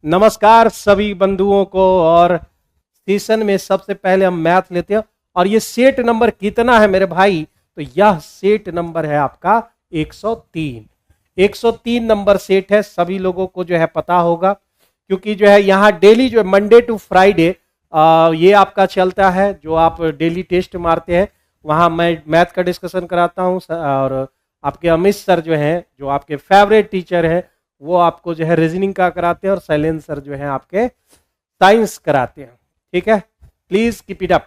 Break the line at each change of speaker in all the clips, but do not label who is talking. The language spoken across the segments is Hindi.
नमस्कार सभी बंधुओं को। और सेशन में सबसे पहले हम मैथ लेते हैं और ये सेट नंबर कितना है मेरे भाई? तो यह सेट नंबर है आपका 103। 103 नंबर सेट है। सभी लोगों को जो है पता होगा, क्योंकि जो है यहाँ डेली जो मंडे टू फ्राइडे ये आपका चलता है। जो आप डेली टेस्ट मारते हैं वहां मैं मैथ का डिस्कशन कराता हूँ और आपके अमित सर जो हैं, जो आपके फेवरेट टीचर हैं, वो आपको जो है रीजनिंग का कराते हैं और शैलेंद्र सर जो है आपके साइंस कराते हैं। ठीक है, please keep it up.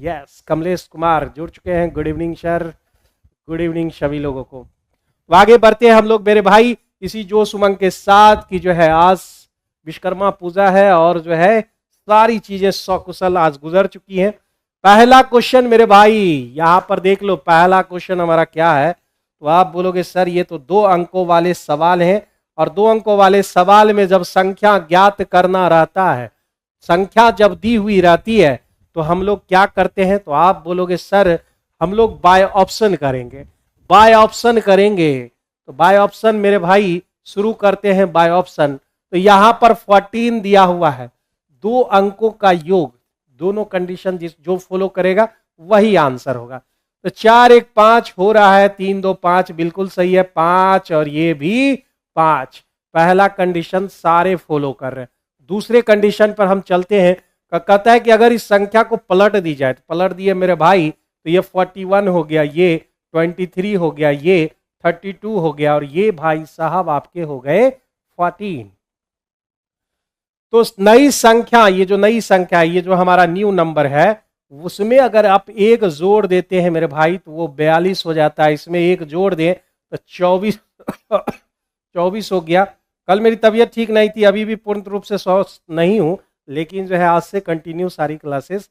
Yes, Kamlesh Kumar जुड़ चुके हैं। Good evening sir, good evening सभी लोगों को। तो आगे बढ़ते हैं हम लोग मेरे भाई इसी जोश उमंग के साथ कि जो है आज विश्वकर्मा पूजा है और जो है सारी चीजें सकुशल आज गुजर चुकी हैं। पहला क्वेश्चन मेरे भाई यहां पर देख लो, पहला क्वेश्चन हमारा क्या है? तो आप बोलोगे सर ये तो 2 अंकों वाले सवाल हैं, और 2 अंकों वाले सवाल में जब संख्या ज्ञात करना रहता है, संख्या जब दी हुई रहती है तो हम लोग क्या करते हैं? तो आप बोलोगे सर हम लोग बाय ऑप्शन करेंगे। बाय ऑप्शन करेंगे तो बाय ऑप्शन मेरे भाई शुरू करते हैं बाय ऑप्शन। तो यहां पर 14 दिया हुआ है, 2 अंकों का योग, दोनों कंडीशन जो फॉलो करेगा वही आंसर होगा। तो 4 1 5 हो रहा है, 3 2 5 बिल्कुल सही है, 5 और ये भी 5। पहला कंडीशन सारे फॉलो कर रहे हैं। दूसरे कंडीशन पर हम चलते हैं। कहता है कि अगर इस संख्या को पलट दी जाए, तो पलट दिए मेरे भाई, तो ये 41 हो गया, ये 23 हो गया, ये 32 हो गया, और ये भाई साहब आपके हो गए 14। तो नई संख्या, ये जो नई संख्या है, ये जो हमारा न्यू नंबर है, उसमें अगर आप एक जोड़ देते हैं मेरे भाई तो वो 42 हो जाता है। इसमें एक जोड़ दें तो 24 24 हो गया। कल मेरी तबीयत ठीक नहीं थी, अभी भी पूर्ण रूप से स्वस्थ नहीं हूं, लेकिन जो है आज से कंटिन्यू सारी क्लासेस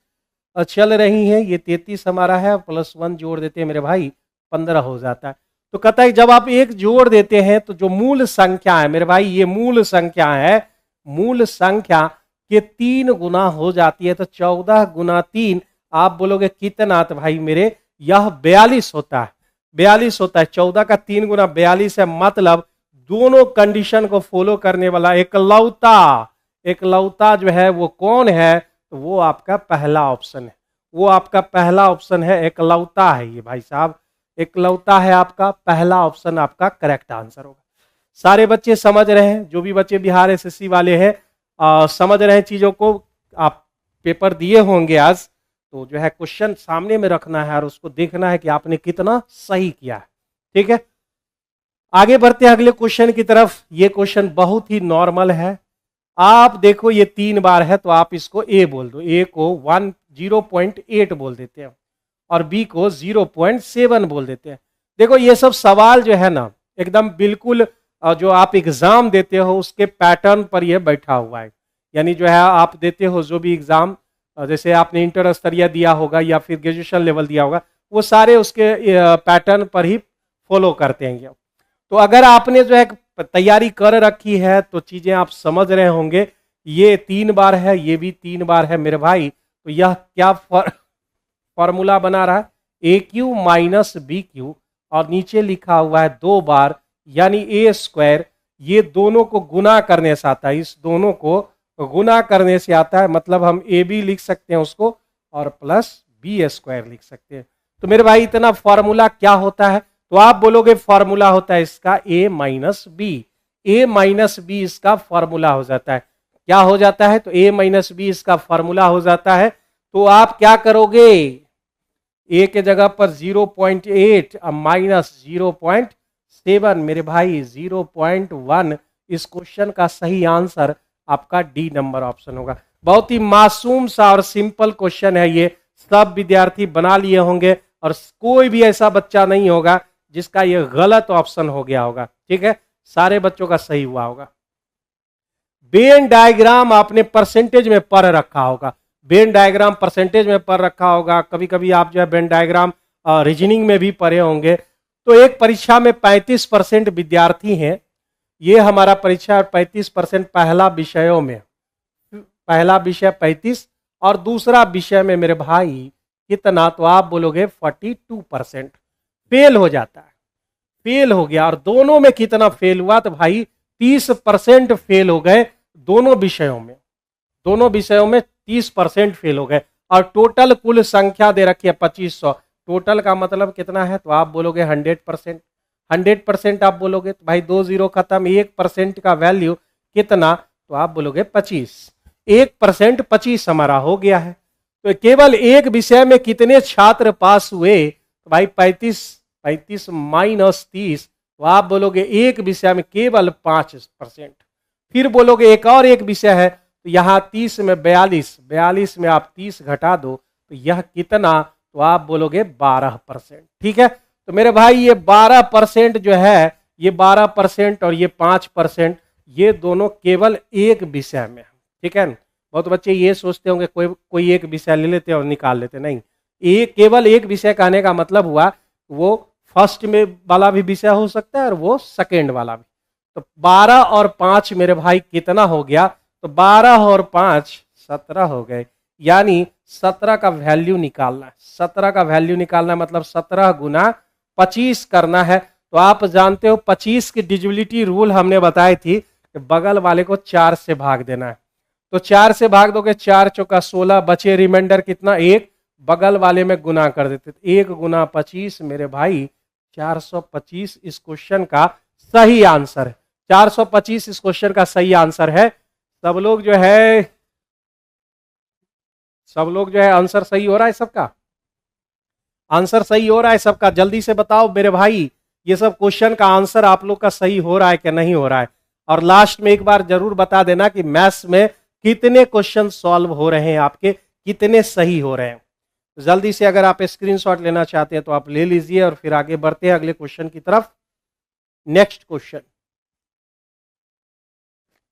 चल रही हैं। ये 33 हमारा है, +1 जोड़ देते हैं मेरे भाई 15 हो जाता है। तो कहता है जब आप एक जोड़ देते हैं तो जो मूल संख्या है मेरे भाई, ये मूल संख्या है, मूल संख्या के 3 गुना हो जाती है। तो 14 गुना 3 आप बोलोगे कितना? तो भाई मेरे यह 42 होता है। 42 होता है, 14 का 3 गुना 42 है। मतलब दोनों कंडीशन को फॉलो करने वाला एकलौता जो है वो कौन है? तो वो आपका पहला ऑप्शन है। वो आपका पहला ऑप्शन है, एकलौता है ये भाई साहब, एकलौता है आपका पहला ऑप्शन, आपका करेक्ट आंसर होगा। सारे बच्चे समझ रहे हैं? जो भी बच्चे बिहार एसएससी वाले हैं समझ रहे हैं चीजों को। आप पेपर दिए होंगे आज, तो जो है क्वेश्चन सामने में रखना है और उसको देखना है कि आपने कितना सही किया है। ठीक है, आगे बढ़ते हैं अगले क्वेश्चन की तरफ। ये क्वेश्चन बहुत ही नॉर्मल है। आप देखो ये 3 बार है, तो आप इसको ए बोल दो। ए को 0.8 बोल देते हैं और बी को 0.7 बोल देते हैं। देखो ये सब सवाल जो है ना, एकदम बिल्कुल जो आप एग्जाम देते हो उसके पैटर्न पर यह बैठा हुआ है। यानी जो है आप देते हो जो भी एग्जाम, जैसे आपने इंटर स्तरीय दिया होगा या फिर ग्रेजुएशन लेवल दिया होगा, वो सारे उसके पैटर्न पर ही फॉलो करते हैं। तो अगर आपने जो है तैयारी कर रखी है तो चीजें आप समझ रहे होंगे। ये 3 बार है, ये भी 3 बार है मेरे भाई। तो यह क्या फॉर्मूला बना रहा है? ए क्यू माइनस बी क्यू, और नीचे लिखा हुआ है 2 बार, यानी ए स्क्वायर। ये दोनों को गुना करने से आता है, इस दोनों को गुना करने से आता है। मतलब हम ए बी लिख सकते हैं उसको और प्लस बी स्क्वायर लिख सकते हैं। तो मेरे भाई इतना फॉर्मूला क्या होता है? तो आप बोलोगे फॉर्मूला होता है इसका a minus B. A minus B इसका फॉर्मूला हो जाता है। क्या हो जाता है? तो a माइनस बी इसका फॉर्मूला हो जाता है। तो आप क्या करोगे? a के जगह पर 0.8 अब माइनस 0.7, मेरे भाई 0.1। इस क्वेश्चन का सही आंसर आपका डी नंबर ऑप्शन होगा। बहुत ही मासूम सा और सिंपल क्वेश्चन है ये, सब विद्यार्थी बना लिए होंगे और कोई भी ऐसा बच्चा नहीं होगा जिसका ये गलत ऑप्शन हो गया होगा। ठीक है, सारे बच्चों का सही हुआ होगा। वेन डायग्राम आपने परसेंटेज में पढ़ रखा होगा, वेन डायग्राम परसेंटेज में पढ़ रखा होगा। कभी कभी आप जो है वेन डायग्राम रीजनिंग में भी पढ़े होंगे। तो एक परीक्षा में 35% विद्यार्थी हैं। ये हमारा परीक्षा 35% पहला विषयों में, पहला विषय 35 और दूसरा विषय में मेरे भाई कितना? तो आप बोलोगे 42%। फेल हो जाता है, फेल हो गया। और दोनों में कितना फेल हुआ? तो भाई 30% फेल हो गए दोनों विषयों में 30% फेल हो गए। और टोटल कुल संख्या दे रखी है 2500। टोटल का मतलब कितना है, तो आप बोलोगे 100%। 100% आप बोलोगे तो भाई 2 जीरो खत्म। 1% का वैल्यू कितना, तो आप बोलोगे 25। 1% 25 हमारा हो गया है। तो केवल एक विषय में कितने छात्र पास हुए, तो भाई 35 माइनस 30, तो आप बोलोगे एक विषय में केवल 5%। फिर बोलोगे एक और एक विषय है, तो यहां 30 में 42 में आप 30 घटा दो, तो यह कितना, तो आप बोलोगे 12%। ठीक है, तो मेरे भाई ये 12% जो है, ये 12% और ये 5%, ये दोनों केवल एक विषय में। ठीक है, बहुत बच्चे ये सोचते होंगे कोई एक विषय ले लेते और निकाल लेते, नहीं। केवल एक विषय कहने का मतलब हुआ वो फर्स्ट में वाला भी विषय हो सकता है और वो सेकेंड वाला भी। तो 12 और 5 मेरे भाई कितना हो गया, तो 12 और 5 17 हो गए। यानी 17 का वैल्यू निकालना है। 17 का वैल्यू निकालना मतलब 17 गुना 25 करना है। तो आप जानते हो 25 की डिविजिबिलिटी रूल हमने बताई थी कि बगल वाले को 4 से भाग देना है। तो 4 से भाग दोगे, 4 चौका 16, बचे रिमाइंडर कितना, 1, बगल वाले में गुना कर देते। 1 गुना 25 मेरे भाई 425 इस क्वेश्चन का सही आंसर है। 425 इस क्वेश्चन का सही आंसर है। सब लोग जो है आंसर सही हो रहा है सबका, आंसर सही हो रहा है सबका। जल्दी से बताओ मेरे भाई, ये सब क्वेश्चन का आंसर आप लोग का सही हो रहा है कि नहीं हो रहा है। और लास्ट में एक बार जरूर बता देना कि मैथ्स में कितने क्वेश्चन सॉल्व हो रहे हैं आपके, कितने सही हो रहे हैं। जल्दी से अगर आप स्क्रीनशॉट लेना चाहते हैं तो आप ले लीजिए और फिर आगे बढ़ते हैं अगले क्वेश्चन की तरफ। नेक्स्ट क्वेश्चन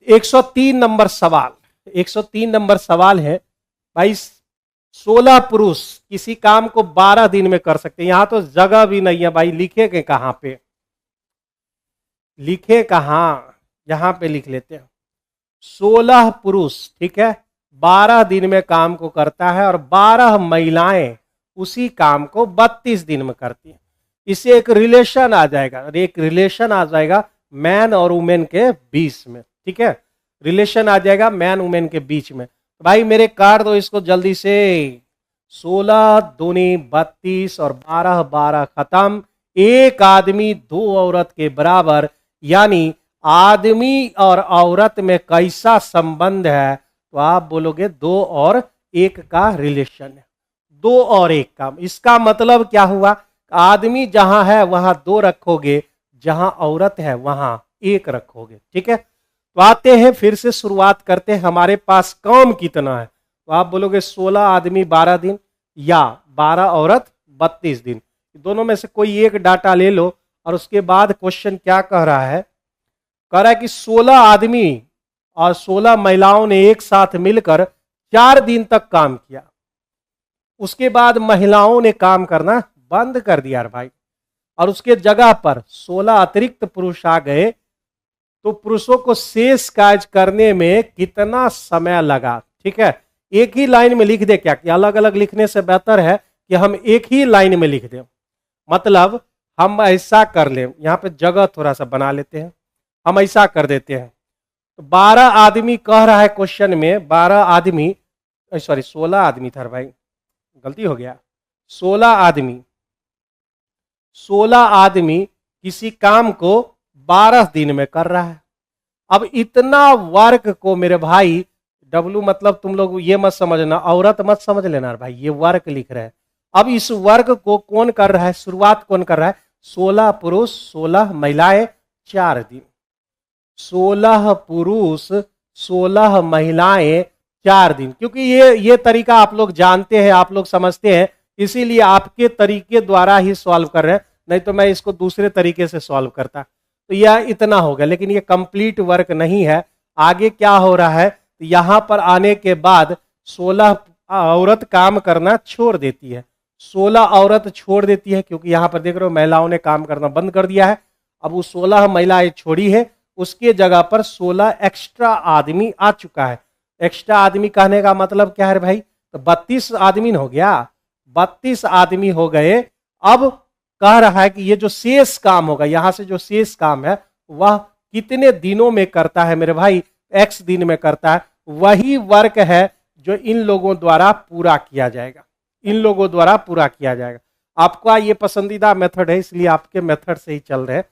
103 नंबर सवाल। 103 नंबर सवाल है भाई, 16 पुरुष किसी काम को 12 दिन में कर सकते हैं। यहां तो जगह भी नहीं है भाई, लिखेंगे कहां पे, लिखे कहां, यहां पे लिख लेते हैं। 16 पुरुष, ठीक है, 12 दिन में काम को करता है और 12 महिलाएं उसी काम को 32 दिन में करती हैं। इससे एक रिलेशन आ जाएगा, एक रिलेशन आ जाएगा मैन और वुमेन के बीच में। ठीक है, रिलेशन आ जाएगा मैन वुमेन के बीच में। तो भाई मेरे काट दो इसको जल्दी से। 16 दूनी 32 और 12 12 खत्म। एक आदमी 2 औरत के बराबर, यानी आदमी और औरत में कैसा संबंध है, तो आप बोलोगे 2 और 1 का रिलेशन है। 2 और 1 का, इसका मतलब क्या हुआ, आदमी जहां है वहां 2 रखोगे, जहां औरत है वहां 1 रखोगे। ठीक है, तो आते हैं फिर से शुरुआत करते हैं। हमारे पास काम कितना है, तो आप बोलोगे 16 आदमी 12 दिन या 12 औरत 32 दिन। दोनों में से कोई एक डाटा ले लो। और उसके बाद क्वेश्चन क्या कह रहा है, कह रहा है कि 16 आदमी और 16 महिलाओं ने एक साथ मिलकर 4 दिन तक काम किया। उसके बाद महिलाओं ने काम करना बंद कर दिया भाई, और उसके जगह पर 16 अतिरिक्त पुरुष आ गए। तो पुरुषों को शेष कार्य करने में कितना समय लगा। ठीक है, एक ही लाइन में लिख दे क्या, कि अलग अलग लिखने से बेहतर है कि हम एक ही लाइन में लिख दें। मतलब हम ऐसा कर ले, यहां पे जगह थोड़ा सा बना लेते हैं, हम ऐसा कर देते हैं। तो 12 आदमी कह रहा है क्वेश्चन में, 12 आदमी, सॉरी 16 आदमी था भाई, गलती हो गया। 16 आदमी किसी काम को 12 दिन में कर रहा है। अब इतना वर्क को मेरे भाई, डब्लू मतलब तुम लोग ये मत समझना, औरत मत समझ लेना भाई, ये वर्क लिख रहे हैं। अब इस वर्क को कौन कर रहा है, शुरुआत कौन कर रहा है, 16 पुरुष 16 महिलाएं 4 दिन। 16 पुरुष 16 महिलाएं 4 दिन। क्योंकि ये तरीका आप लोग जानते हैं, आप लोग समझते हैं, इसीलिए आपके तरीके द्वारा ही सॉल्व कर रहे हैं, नहीं तो मैं इसको दूसरे तरीके से सॉल्व करता। तो यह इतना होगा, लेकिन ये कंप्लीट वर्क नहीं है। आगे क्या हो रहा है, तो यहां पर आने के बाद 16 औरत काम करना छोड़ देती है। 16 औरत छोड़ देती है, क्योंकि यहां पर देख रहे हो महिलाओं ने काम करना बंद कर दिया है। अब वो 16 महिलाएं छोड़ी है, उसके जगह पर 16 एक्स्ट्रा आदमी आ चुका है। एक्स्ट्रा आदमी कहने का मतलब क्या है भाई, तो 32 आदमी हो गया, 32 आदमी हो गए। अब कह रहा है कि ये जो शेष काम होगा, यहां से जो शेष काम है वह कितने दिनों में करता है मेरे भाई, x दिन में करता है, वही वर्क है जो इन लोगों द्वारा पूरा किया जाएगा, इन लोगों द्वारा पूरा किया जाएगा। आपका ये पसंदीदा मेथड है, इसलिए आपके मेथड से ही चल रहे हैं।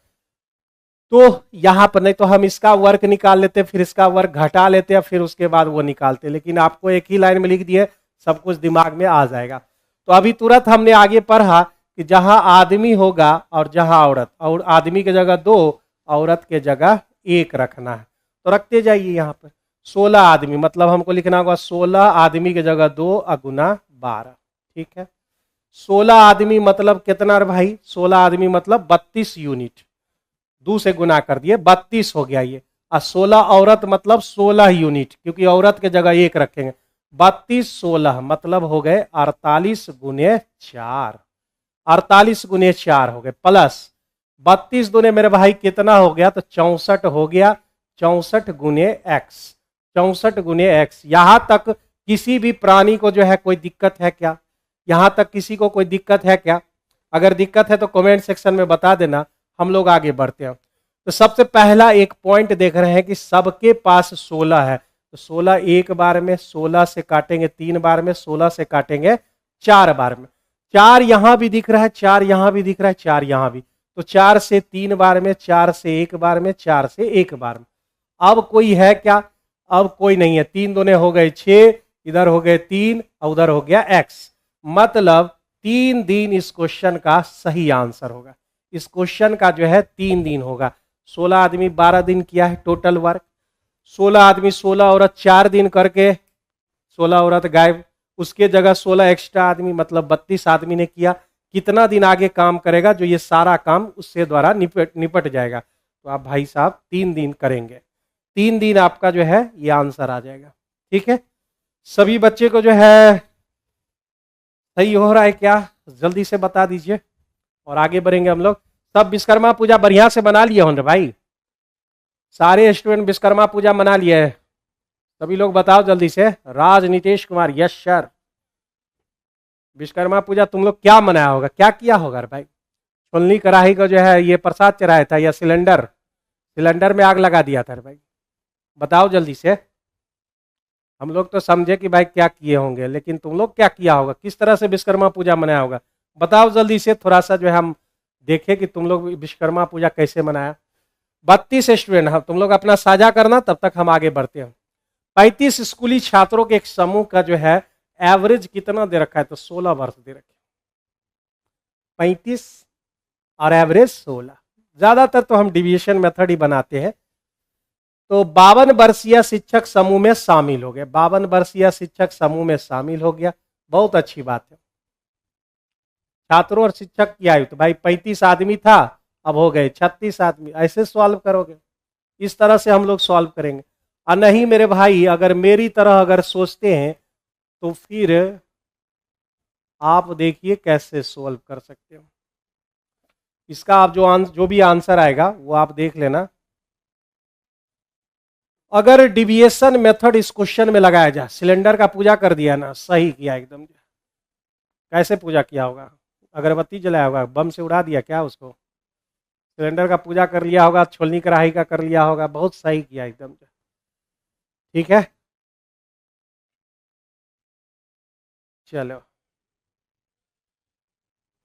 तो यहां पर नहीं तो हम इसका वर्क निकाल लेते, फिर इसका वर्क घटा लेते, फिर उसके बाद वो निकालते, लेकिन आपको एक ही लाइन में लिख दिए, सब कुछ दिमाग में आ जाएगा। तो अभी तुरंत हमने आगे पढ़ा कि जहां आदमी होगा और जहां औरत, और आदमी की जगह 2, औरत के जगह 1 रखना है, तो रखते जाइए। यहाँ पर 16 आदमी, मतलब हमको लिखना होगा 16 आदमी की जगह 2 गुना 12, ठीक है। 16 आदमी मतलब कितना रे भाई, 16 आदमी मतलब 32 यूनिट, 2 से गुना कर दिए 32 हो गया ये। और 16 औरत मतलब 16 यूनिट, क्योंकि औरत के जगह 1 रखेंगे। 32 16 मतलब हो गए 48 गुने 4, 48 गुने 4 हो गए, प्लस 32 दुने मेरे भाई कितना हो गया, तो 64 हो गया, 64 गुने x, 64 गुने x। यहां तक किसी भी प्राणी को जो है कोई दिक्कत है क्या, यहां तक किसी को कोई दिक्कत है क्या? अगर दिक्कत है तो कमेंट सेक्शन में बता देना, हम लोग आगे बढ़ते हैं। तो सबसे पहला एक पॉइंट देख रहे हैं कि सबके पास 16 है, तो 16 एक बार में, 16 से काटेंगे 3 बार में, 16 से काटेंगे 4 बार में। 4 यहां भी दिख रहा है, 4 यहां भी दिख रहा है, 4 यहां भी, तो 4 से 3 बार में, 4 से 1 बार में, 4 से 1 बार में। अब कोई है क्या? अब कोई नहीं है। 3 दूने हो गए 6, इधर हो गए 3 और उधर हो गया x, मतलब 3 दिन इस क्वेश्चन का सही आंसर होगा। इस क्वेश्चन का जो है 3 दिन होगा। 16 आदमी 12 दिन किया है टोटल वर्क, 16 आदमी 16 औरत 4 दिन करके 16 औरत गायब, उसके जगह 16 एक्स्ट्रा आदमी मतलब 32 आदमी ने किया। कितना दिन आगे काम करेगा, जो ये सारा काम उससे द्वारा निपट जाएगा। तो आप भाई साहब 3 दिन करेंगे, 3 दिन आपका जो है ये आंसर आ जाएगा, ठीक है। सभी बच्चे को जो है सही हो रहा है क्या, जल्दी से बता दीजिए और आगे बढ़ेंगे हम लोग। सब विश्वकर्मा पूजा बढ़िया से मना लिए होंगे भाई, सारे स्टूडेंट विश्वकर्मा पूजा मना लिए है, सभी लोग बताओ जल्दी से। राज नीतीश कुमार, यस सर। विश्वकर्मा पूजा तुम लोग क्या मनाया होगा, क्या किया होगा भाई? छोलनी कढ़ाई को जो है ये प्रसाद चढ़ाया था, या सिलेंडर में आग लगा दिया था भाई? बताओ जल्दी से। हम लोग तो समझे कि भाई क्या किए होंगे, लेकिन तुम लोग क्या किया होगा, किस तरह से विश्वकर्मा पूजा मनाया होगा, बताओ जल्दी से। थोड़ा सा जो है हम देखें कि तुम लोग विश्वकर्मा पूजा कैसे मनाया। 32 स्टूडेंट, हाँ तुम लोग अपना साझा करना, तब तक हम आगे बढ़ते हैं। 35 स्कूली छात्रों के एक समूह का जो है एवरेज कितना दे रखा है, तो 16 वर्ष दे रखे। 35 और एवरेज 16, ज्यादातर तो हम डिविएशन मेथड ही बनाते हैं। तो 52 वर्षीय शिक्षक समूह में शामिल हो गए, 52 वर्षीय शिक्षक समूह में शामिल हो गया, बहुत अच्छी बात है। छात्रों और शिक्षक की आयु, तो भाई 35 आदमी था, अब हो गए 36 आदमी। ऐसे सॉल्व करोगे, इस तरह से हम लोग सॉल्व करेंगे। और नहीं मेरे भाई, अगर मेरी तरह अगर सोचते हैं तो फिर आप देखिए कैसे सॉल्व कर सकते हो। इसका आप जो भी आंसर आएगा वो आप देख लेना। अगर डिविएशन मेथड इस क्वेश्चन में लगाया जाए, सिलेंडर का पूजा कर दिया ना, सही किया एकदम। कैसे पूजा किया होगा? अगरबत्ती जलाया होगा, बम से उड़ा दिया क्या उसको? सिलेंडर का पूजा कर लिया होगा, छोलनी कढ़ाई का कर लिया होगा, बहुत सही किया एकदम, ठीक है। चलो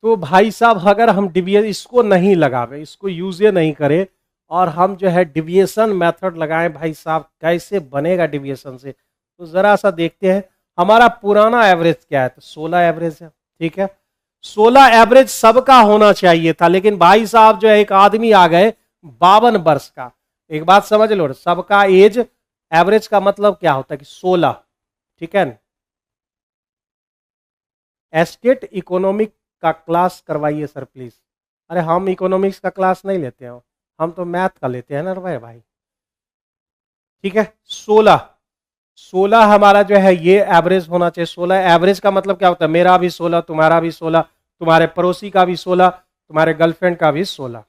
तो भाई साहब, अगर हम डिविएशन इसको नहीं लगावे, इसको यूज नहीं करें, और हम जो है डिविएशन मेथड लगाएं, भाई साहब कैसे बनेगा डिविएशन से, तो जरा सा देखते हैं। हमारा पुराना एवरेज क्या है, तो 16 एवरेज है, ठीक है। 16 एवरेज सबका होना चाहिए था, लेकिन भाई साहब जो है एक आदमी आ गए 52 वर्ष का। एक बात समझ लो, सबका एज एवरेज का मतलब क्या होता है कि 16, ठीक है। एस्टेट इकोनॉमिक का क्लास करवाइए सर प्लीज। अरे हम इकोनॉमिक्स का क्लास नहीं लेते हैं, हम तो मैथ का लेते हैं ना भाई, ठीक है। 16 हमारा जो है ये एवरेज होना चाहिए। 16 एवरेज का मतलब क्या होता है, मेरा भी 16, तुम्हारा भी 16, तुम्हारे पड़ोसी का भी 16, तुम्हारे गर्लफ्रेंड का भी 16,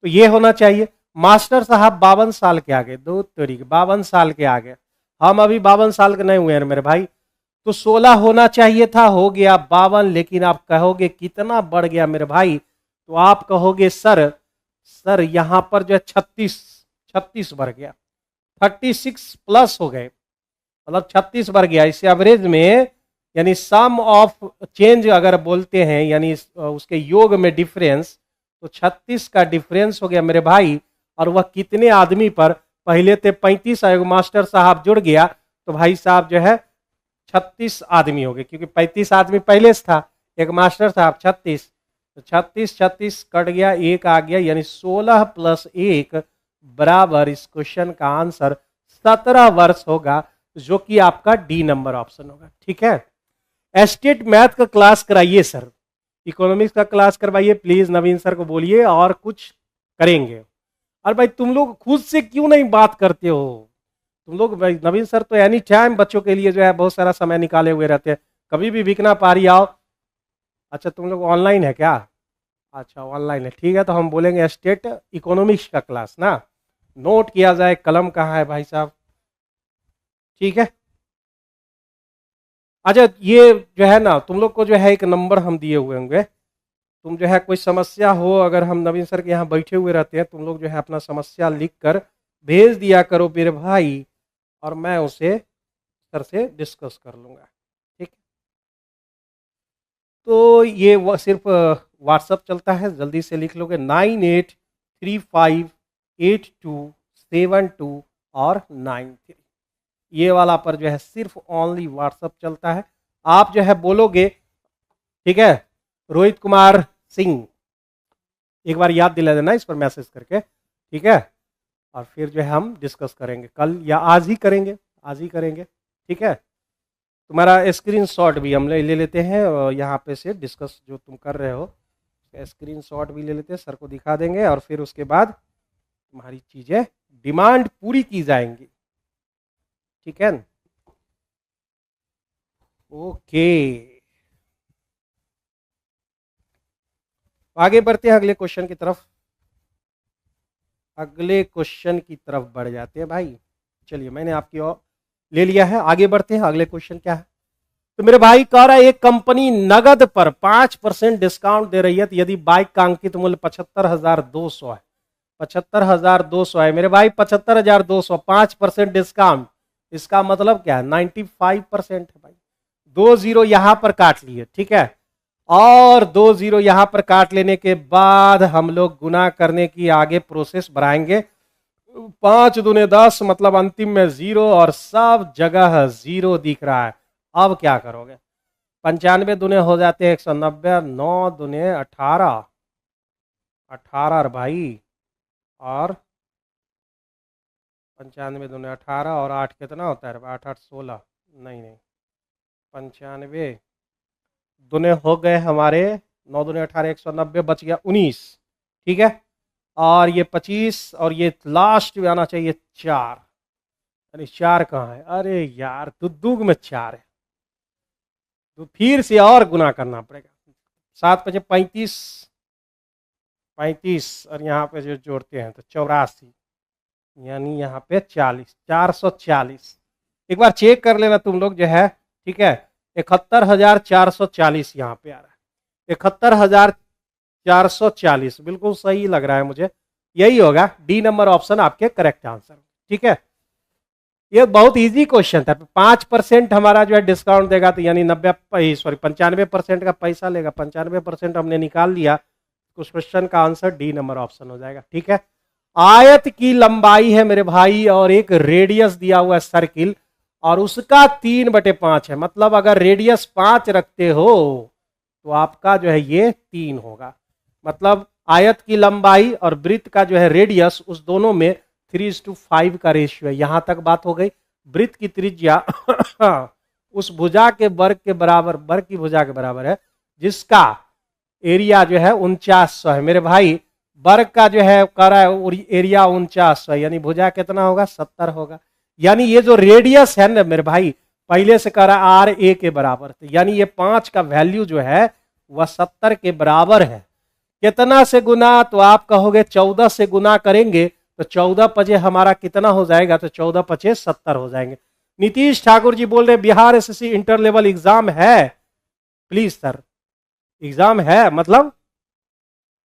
तो ये होना चाहिए। मास्टर साहब 52 साल के आगे, 2 तरीके 52 साल के आगे, हम अभी 52 साल के नहीं हुए हैं मेरे भाई, तो 16 होना चाहिए था, हो गया 52। लेकिन आप कहोगे कितना बढ़ गया मेरे भाई, तो आप कहोगे सर यहां पर जो है 36 बढ़ गया, 36 प्लस हो गए, मतलब 36 बढ़ गया। इस एवरेज में यानी सम ऑफ चेंज अगर बोलते हैं, यानी उसके योग में डिफरेंस, तो 36 का डिफरेंस हो गया मेरे भाई। और वह कितने आदमी पर, पहले थे 35, एक मास्टर साहब जुड़ गया तो भाई साहब जो है 36 आदमी हो गए, क्योंकि 35 आदमी पहले से था, एक मास्टर साहब 36, तो 36 36 कट गया, एक आ गया, यानी 16 प्लस 1 बराबर इस क्वेश्चन का आंसर 17 वर्ष होगा, जो कि आपका डी नंबर ऑप्शन होगा। ठीक है, एस्टेट मैथ का क्लास कराइए सर, इकोनॉमिक्स का क्लास करवाइए प्लीज, नवीन सर को बोलिए, और कुछ करेंगे। और भाई तुम लोग खुद से क्यों नहीं बात करते हो? तुम लोग भाई, नवीन सर तो एनी टाइम बच्चों के लिए जो है बहुत सारा समय निकाले हुए रहते हैं, कभी भी बिकना पारी आओ। अच्छा तुम लोग ऑनलाइन है क्या? अच्छा ऑनलाइन है, ठीक है, तो हम बोलेंगे स्टेट इकोनॉमिक्स का क्लास ना, नोट किया जाए। कलम कहाँ है भाई साहब? ठीक है, अच्छा ये जो है ना, तुम लोग को जो है एक नंबर हम दिए हुए होंगे, तुम जो है कोई समस्या हो, अगर हम नवीन सर के यहाँ बैठे हुए रहते हैं, तुम लोग जो है अपना समस्या लिख कर भेज दिया करो मेरे भाई, और मैं उसे सर से डिस्कस कर लूँगा। ठीक, तो ये सिर्फ व्हाट्सअप चलता है, जल्दी से लिख लोगे 98358272 और 93, ये वाला पर जो है सिर्फ ओनली व्हाट्सअप चलता है। आप जो है बोलोगे, ठीक है, रोहित कुमार सिंह, एक बार याद दिला देना इस पर मैसेज करके, ठीक है, और फिर जो है हम डिस्कस करेंगे, कल या आज ही करेंगे, आज ही करेंगे। ठीक है, तुम्हारा स्क्रीनशॉट भी हम ले लेते हैं, और यहाँ पे से डिस्कस जो तुम कर रहे हो स्क्रीनशॉट भी ले लेते हैं, सर को दिखा देंगे, और फिर उसके बाद तुम्हारी चीज़ें डिमांड पूरी की जाएंगी। ठीक है, ओके, आगे बढ़ते हैं अगले क्वेश्चन की तरफ, अगले क्वेश्चन की तरफ बढ़ जाते हैं भाई। चलिए मैंने आपकी और ले लिया है, आगे बढ़ते हैं। अगले क्वेश्चन क्या है? तो मेरे भाई कह रहा है एक कंपनी नगद पर 5% डिस्काउंट दे रही है, तो यदि बाइक का अंकित मूल्य 75,200 है, 75,200 है मेरे भाई, 75,200, 5% डिस्काउंट, इसका मतलब क्या है? 95% है भाई। 2 जीरो यहां पर काट लिए, ठीक है, और 2 जीरो यहां पर काट लेने के बाद हम लोग गुना करने की आगे प्रोसेस बढ़ाएंगे। 5 दूने 10, मतलब अंतिम में 0, और सब जगह 0 दिख रहा है। अब क्या करोगे? 95 दूने हो जाते हैं 190, 9 दूने 18, 18 भाई, और 95 दूने 18, और 8 कितना होता है? 8 8 16, नहीं नहीं, 95 दूने हो गए हमारे 9 दूने 18, 190, बच गया 19, ठीक है, और ये 25, और ये लास्ट में आना चाहिए 4, यानी 4 कहाँ है? अरे यार दुद्दूग में 4 है, तो फिर से और गुना करना पड़ेगा। 7 5 35, 35, और यहाँ पे जो जोड़ते हैं तो 84, यानी यहाँ पे 40, 440। एक बार चेक कर लेना तुम लोग जो है, ठीक है, 71,440 यहाँ पे आ रहा है, 71,440 बिल्कुल सही लग रहा है मुझे, यही होगा डी नंबर ऑप्शन आपके करेक्ट आंसर। ठीक है, ये बहुत इजी क्वेश्चन था। 5% हमारा जो है डिस्काउंट देगा, तो यानी 95% का पैसा लेगा, 95% हमने निकाल लिया, उस क्वेश्चन का आंसर डी नंबर ऑप्शन हो जाएगा। ठीक है, आयत की लंबाई है मेरे भाई, और एक रेडियस दिया हुआ है सर्किल, और उसका 3/5 है, मतलब अगर रेडियस 5 रखते हो तो आपका जो है ये 3 होगा, मतलब आयत की लंबाई और वृत्त का जो है रेडियस, उस दोनों में 3:5 का रेशियो है। यहां तक बात हो गई। वृत्त की त्रिज्या उस भुजा के वर्ग के बराबर, वर्ग की भुजा के बराबर है, जिसका एरिया जो है 4900 है मेरे भाई। वर्ग का जो है कह रहा है एरिया 4900 है, यानी भुजा कितना होगा? 70 होगा। यानी ये जो रेडियस है ना मेरे भाई, पहले से कह रहा है आर ए के बराबर, तो यानी ये 5 का वैल्यू जो है वह 70 के बराबर है। कितना से गुना? तो आप कहोगे 14 से गुना करेंगे तो 14 पचे हमारा कितना हो जाएगा? तो 14 पचे 70 हो जाएंगे। नीतीश ठाकुर जी बोल रहे Bihar SSC inter level exam है। प्लीज सर, एग्जाम है मतलब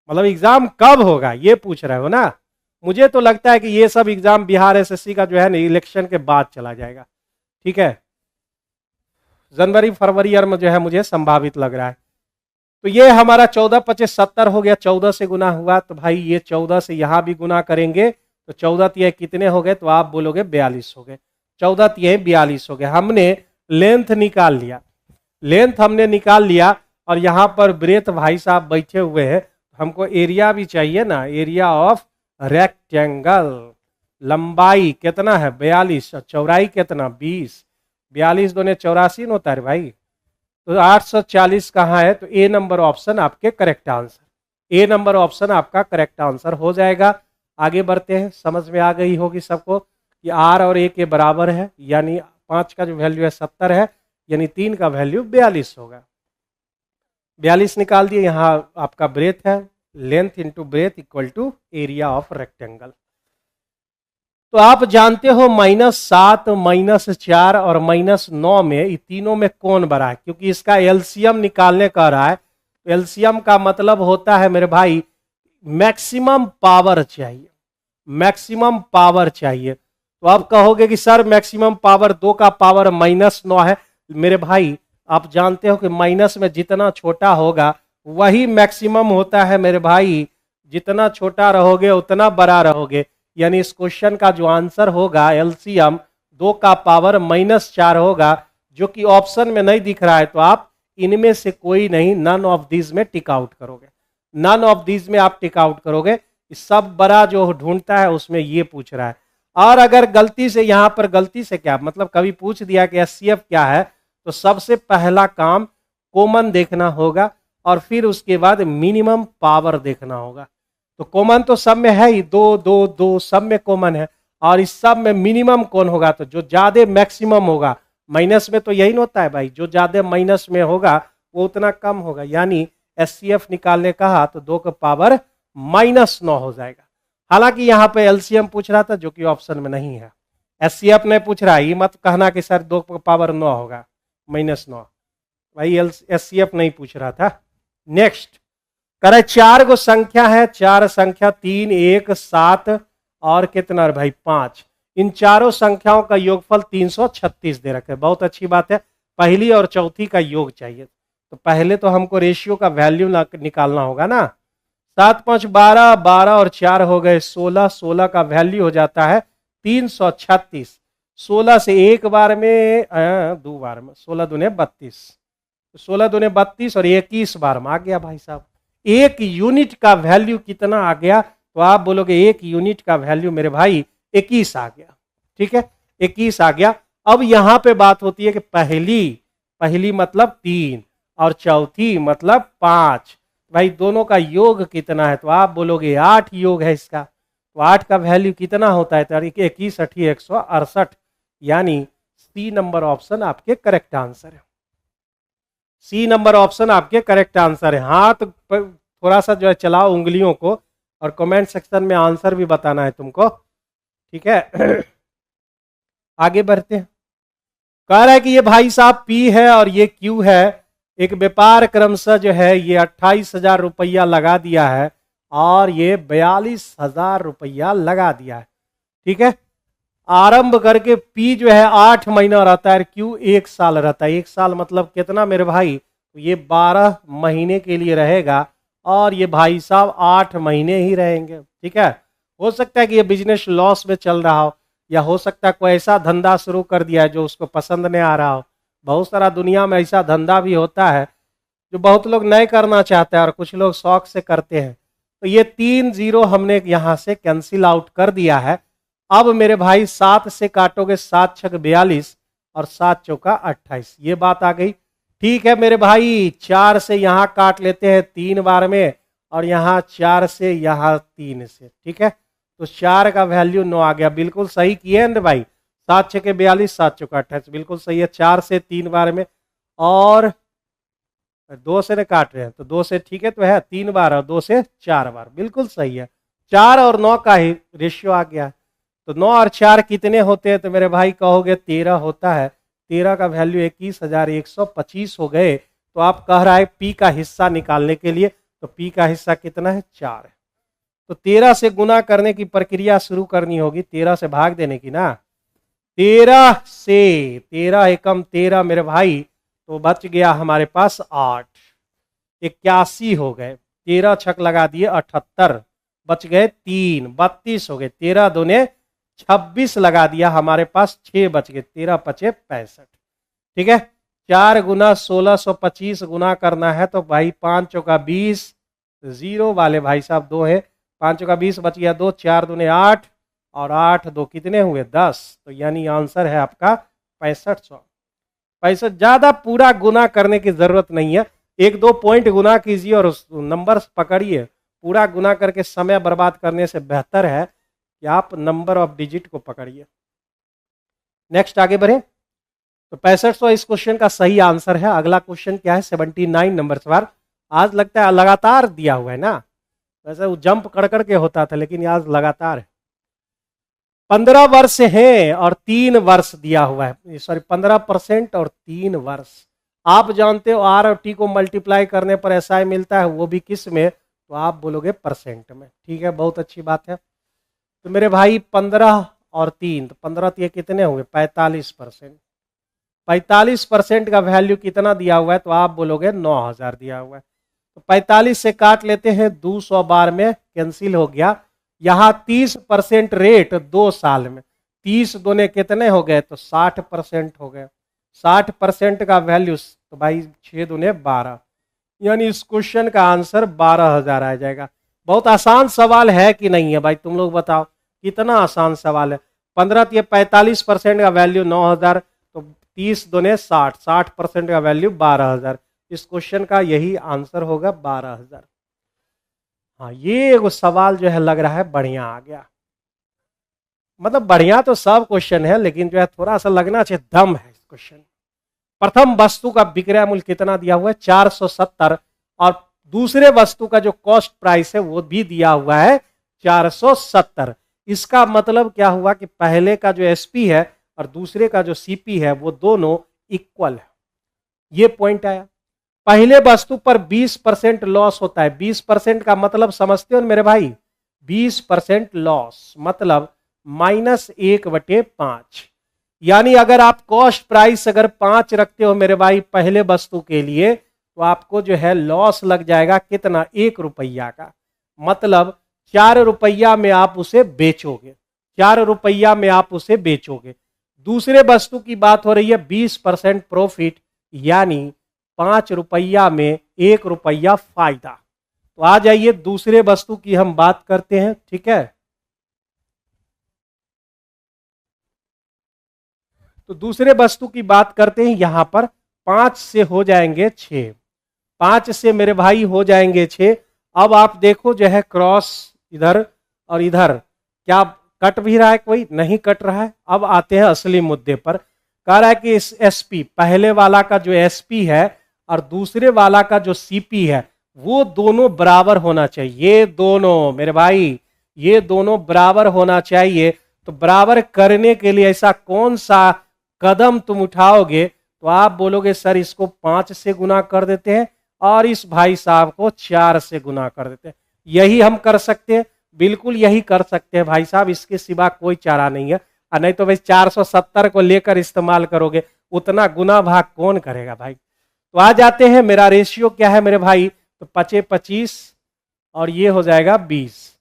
एग्जाम कब होगा ये पूछ रहे हो ना? मुझे तो लगता है कि ये सब एग्जाम बिहार एसएससी का जो है ना इलेक्शन के बाद चला जाएगा। ठीक है, जनवरी फरवरी ईयर में जो है मुझे संभावित लग रहा है। तो ये हमारा 14 25 70 हो गया, 14 से गुना हुआ, तो भाई ये 14 से यहां भी गुना करेंगे तो 14 तिहाई कितने हो गए, तो आप बोलोगे 42 हो गए। 14 तिहाई 42 हो गए। हमने लेंथ निकाल लिया, लेंथ हमने निकाल लिया, और यहां पर ब्रेथ भाई साहब बैठे हुए हैं, हमको एरिया भी चाहिए ना, एरिया ऑफ रेक्टेंगल। लंबाई कितना है 42, और चौड़ाई कितना 20, 42 दूने 84 होता है भाई। तो 840 कहाँ है, तो ए नंबर ऑप्शन आपके करेक्ट आंसर, ए नंबर ऑप्शन आपका करेक्ट आंसर हो जाएगा। आगे बढ़ते हैं, समझ में आ गई होगी सबको कि आर और ए के बराबर है, यानी 5 का जो वैल्यू है 70 है, यानी 3 का वैल्यू 42 होगा। 42 निकाल दिए, यहाँ आपका ब्रेथ है, length into breadth equal to area of rectangle. तो आप जानते हो -7 -4 और -9 में, ये तीनों में कौन बड़ा है, क्योंकि इसका एलसीएम निकालने का रहा है। एलसीएम का मतलब होता है मेरे भाई मैक्सिमम पावर चाहिए, मैक्सिमम पावर चाहिए। तो आप कहोगे कि सर मैक्सिमम पावर 2 का पावर -9 है। मेरे भाई आप जानते हो कि माइनस में जितना छोटा होगा वही मैक्सिमम होता है मेरे भाई, जितना छोटा रहोगे उतना बड़ा रहोगे। यानी इस क्वेश्चन का जो आंसर होगा एलसीएम 2 का पावर -4 होगा, जो कि ऑप्शन में नहीं दिख रहा है। तो आप इनमें से कोई नहीं, नन ऑफ दीज में टिक आउट करोगे, नन ऑफ दीज में आप टिक आउट करोगे। सब बड़ा जो ढूंढता है उसमें ये पूछ रहा है। और अगर गलती से यहां पर, गलती से क्या मतलब, कभी पूछ दिया कि एचसीएफ क्या है, तो सबसे पहला काम कॉमन देखना होगा, और फिर उसके बाद मिनिमम पावर देखना होगा। तो कॉमन तो सब में है ही, 2 2 2 सब में कॉमन है, और इस सब में मिनिमम कौन होगा, तो जो ज्यादा मैक्सिमम होगा। माइनस में तो यही नहीं होता है भाई, जो ज्यादा माइनस में होगा वो उतना कम होगा। यानी एचसीएफ निकालने कहा तो 2 का पावर -9 हो जाएगा। हालांकि यहाँ पे एलसीएम पूछ रहा था, जो कि ऑप्शन में नहीं है। एचसीएफ ने पूछ रहा है, ये मत कहना कि सर 2 का पावर 9 होगा, -9 भाई, एचसीएफ नहीं पूछ रहा था। नेक्स्ट करे 4 गो संख्या है, 4 संख्या 3 1 7 और कितना भाई 5, इन चारों संख्याओं का योगफल 336 दे रखे। बहुत अच्छी बात है, पहली और चौथी का योग चाहिए। तो पहले तो हमको रेशियो का वैल्यू निकालना होगा ना। 7 5 12, 12 और 4 हो गए 16, 16 का वैल्यू हो जाता है 336। 16 से एक बार में 2 बार में, 16 दूने 32, 16 दूने 32 और 21 बार में आ गया भाई साहब। एक यूनिट का वैल्यू कितना आ गया, तो आप बोलोगे एक यूनिट का वैल्यू मेरे भाई 21 आ गया। ठीक है, 21 आ गया। अब यहां पे बात होती है कि पहली मतलब 3 और चौथी मतलब 5, भाई दोनों का योग कितना है, तो आप बोलोगे 8 योग है इसका। तो 8 का वैल्यू कितना होता है, तो 21 8 168, यानी सी नंबर ऑप्शन आपके करेक्ट आंसर है। सी नंबर ऑप्शन आपके करेक्ट आंसर है। हाँ, तो थोड़ा सा जो है चलाओ उंगलियों को, और कमेंट सेक्शन में आंसर भी बताना है तुमको। ठीक है, आगे बढ़ते हैं। कह रहा है कि ये भाई साहब पी है और ये क्यू है। एक व्यापार क्रमशः जो है ये 28,000 रुपया लगा दिया है, और ये 42,000 रुपया लगा दिया है। ठीक है, आरंभ करके पी जो है 8 महीना रहता है, क्यू 1 साल रहता है। 1 साल मतलब कितना मेरे भाई, तो ये 12 महीने के लिए रहेगा, और ये भाई साहब 8 महीने ही रहेंगे। ठीक है, हो सकता है कि ये बिजनेस लॉस में चल रहा हो, या हो सकता है कोई ऐसा धंधा शुरू कर दिया है जो उसको पसंद नहीं आ रहा हो। बहुत सारा दुनिया में ऐसा धंधा भी होता है जो बहुत लोग नहीं करना चाहते हैं, और कुछ लोग शौक से करते हैं। तो ये 3 0 हमने यहाँ से कैंसिल आउट कर दिया है। अब मेरे भाई 7 से काटोगे, 7 छक 42 और 7 चौका 28, ये बात आ गई। ठीक है मेरे भाई, 4 से यहाँ काट लेते हैं 3 बार में, और यहाँ 4 से यहाँ 3 से। ठीक है, तो 4 का वैल्यू 9 आ गया। बिल्कुल सही किए ना भाई, 7 छके 42, 7 चौका 28, बिल्कुल सही है। 4 से 3 बार में, और 2 से न काट रहे हैं तो 2 से, ठीक है, तो है 3 बार, और 2 से 4 बार, बिल्कुल सही है। 4 और 9 का ही रेशियो आ गया। तो 9 और 4 कितने होते हैं, तो मेरे भाई कहोगे 13 होता है। 13 का वैल्यू 21,125 हो गए। तो आप कह रहा है पी का हिस्सा निकालने के लिए, तो पी का हिस्सा कितना है, 4 है। तो 13 से गुना करने की प्रक्रिया शुरू करनी होगी, 13 से भाग देने की ना। 13 से 13 एकम 13 मेरे भाई, तो बच गया हमारे पास 8, 81 हो गए। 13 छक लगा दिए 78, बच गए 3, 32 हो गए। 13 दूने 26 लगा दिया, हमारे पास 6 बच गए। 13 पचे 65, ठीक है। 4 गुना 1625 गुना करना है तो भाई 5 चौका 20, जीरो वाले भाई साहब 2 है, 5 चौका 20 बच गया 2, 4 दूने 8 और 8 2 कितने हुए 10। तो यानी आंसर है आपका 6500। 65, ज्यादा पूरा गुना करने की जरूरत नहीं है, 1-2 पॉइंट गुना कीजिए और उस नंबर पकड़िए। पूरा गुना करके समय बर्बाद करने से बेहतर है कि आप नंबर ऑफ डिजिट को पकड़िए। नेक्स्ट आगे बढ़े। तो 6500 इस क्वेश्चन का सही आंसर है। अगला क्वेश्चन क्या है, 79 नंबर सवाल। आज लगता है लगातार दिया हुआ है ना, वैसे वो जंप कर करके होता था, लेकिन आज लगातार है। 15 वर्ष है और 3 वर्ष दिया हुआ है, सॉरी 15% और 3 वर्ष। आप जानते हो आर और टी को मल्टीप्लाई करने पर एसआई मिलता है, वो भी किस में, तो आप बोलोगे परसेंट में। ठीक है, बहुत अच्छी बात है। तो मेरे भाई 15 और 3, तो 15 ये कितने हुए 45%। 45% का वैल्यू कितना दिया हुआ है, तो आप बोलोगे 9000 दिया हुआ है। तो 45 से काट लेते हैं, 200 बार में कैंसिल हो गया। यहाँ 30% रेट 2 साल में, 30 दूने कितने हो गए, तो 60% हो गए। 60% का वैल्यू तो भाई 6 दूने 12, यानी इस क्वेश्चन का आंसर 12000 आ जाएगा। बहुत आसान सवाल है कि नहीं है भाई, तुम लोग बताओ कितना आसान सवाल है। 15 ये 45% का वैल्यू 9000, तो 30 दूने 60, 60% का वैल्यू 12000। इस क्वेश्चन का यही आंसर होगा 12000। हाँ, ये वो सवाल जो है लग रहा है बढ़िया आ गया। मतलब बढ़िया तो सब क्वेश्चन है, लेकिन जो है थोड़ा सा लगना चाहिए दम है इस क्वेश्चन। प्रथम वस्तु का विक्रय मूल्य कितना दिया हुआ है 470, और दूसरे वस्तु का जो कॉस्ट प्राइस है वो भी दिया हुआ है 470। इसका मतलब क्या हुआ कि पहले का जो एसपी है और दूसरे का जो सीपी है वो दोनों इक्वल है। ये पॉइंट आया। पहले वस्तु पर 20% लॉस होता है। 20% का मतलब समझते हो मेरे भाई, 20% लॉस मतलब -1/5। यानी अगर आप कॉस्ट प्राइस अगर 5 रखते हो मेरे भाई पहले वस्तु के लिए, तो आपको जो है लॉस लग जाएगा कितना, 1 रुपया का। मतलब 4 रुपया में आप उसे बेचोगे, 4 रुपया में आप उसे बेचोगे। दूसरे वस्तु की बात हो रही है 20% प्रॉफिट, यानी 5 रुपया में 1 रुपया फायदा। तो आ जाइए दूसरे वस्तु की हम बात करते हैं, ठीक है। तो दूसरे वस्तु की बात करते हैं, यहां पर 5 से हो जाएंगे 6, 5 से मेरे भाई हो जाएंगे 6। अब आप देखो जो है क्रॉस इधर और इधर, क्या कट भी रहा है, कोई नहीं कट रहा है। अब आते हैं असली मुद्दे पर। कह रहा है कि इस एसपी, पहले वाला का जो एसपी है और दूसरे वाला का जो सीपी है, वो दोनों बराबर होना चाहिए। ये दोनों मेरे भाई, ये दोनों बराबर होना चाहिए। तो बराबर करने के लिए ऐसा कौन सा कदम तुम उठाओगे, तो आप बोलोगे सर इसको 5 से गुना कर देते हैं और इस भाई साहब को 4 से गुना कर देते हैं। यही हम कर सकते हैं, बिल्कुल यही कर सकते हैं भाई साहब, इसके सिवा कोई चारा नहीं है। और नहीं तो भाई 470 को लेकर इस्तेमाल करोगे, उतना गुना भाग कौन करेगा भाई। तो आ जाते हैं, मेरा रेशियो क्या है मेरे भाई, तो 25 और ये हो जाएगा 20,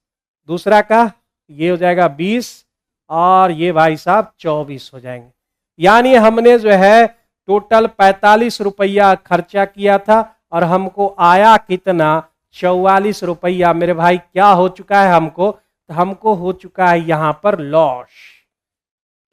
दूसरा का ये हो जाएगा 20 और ये भाई साहब 24 हो जाएंगे। यानी हमने जो है टोटल 45 रुपया खर्चा किया था और हमको आया कितना, 44 रुपया। मेरे भाई क्या हो चुका है हमको, तो हमको हो चुका है यहां पर लॉस।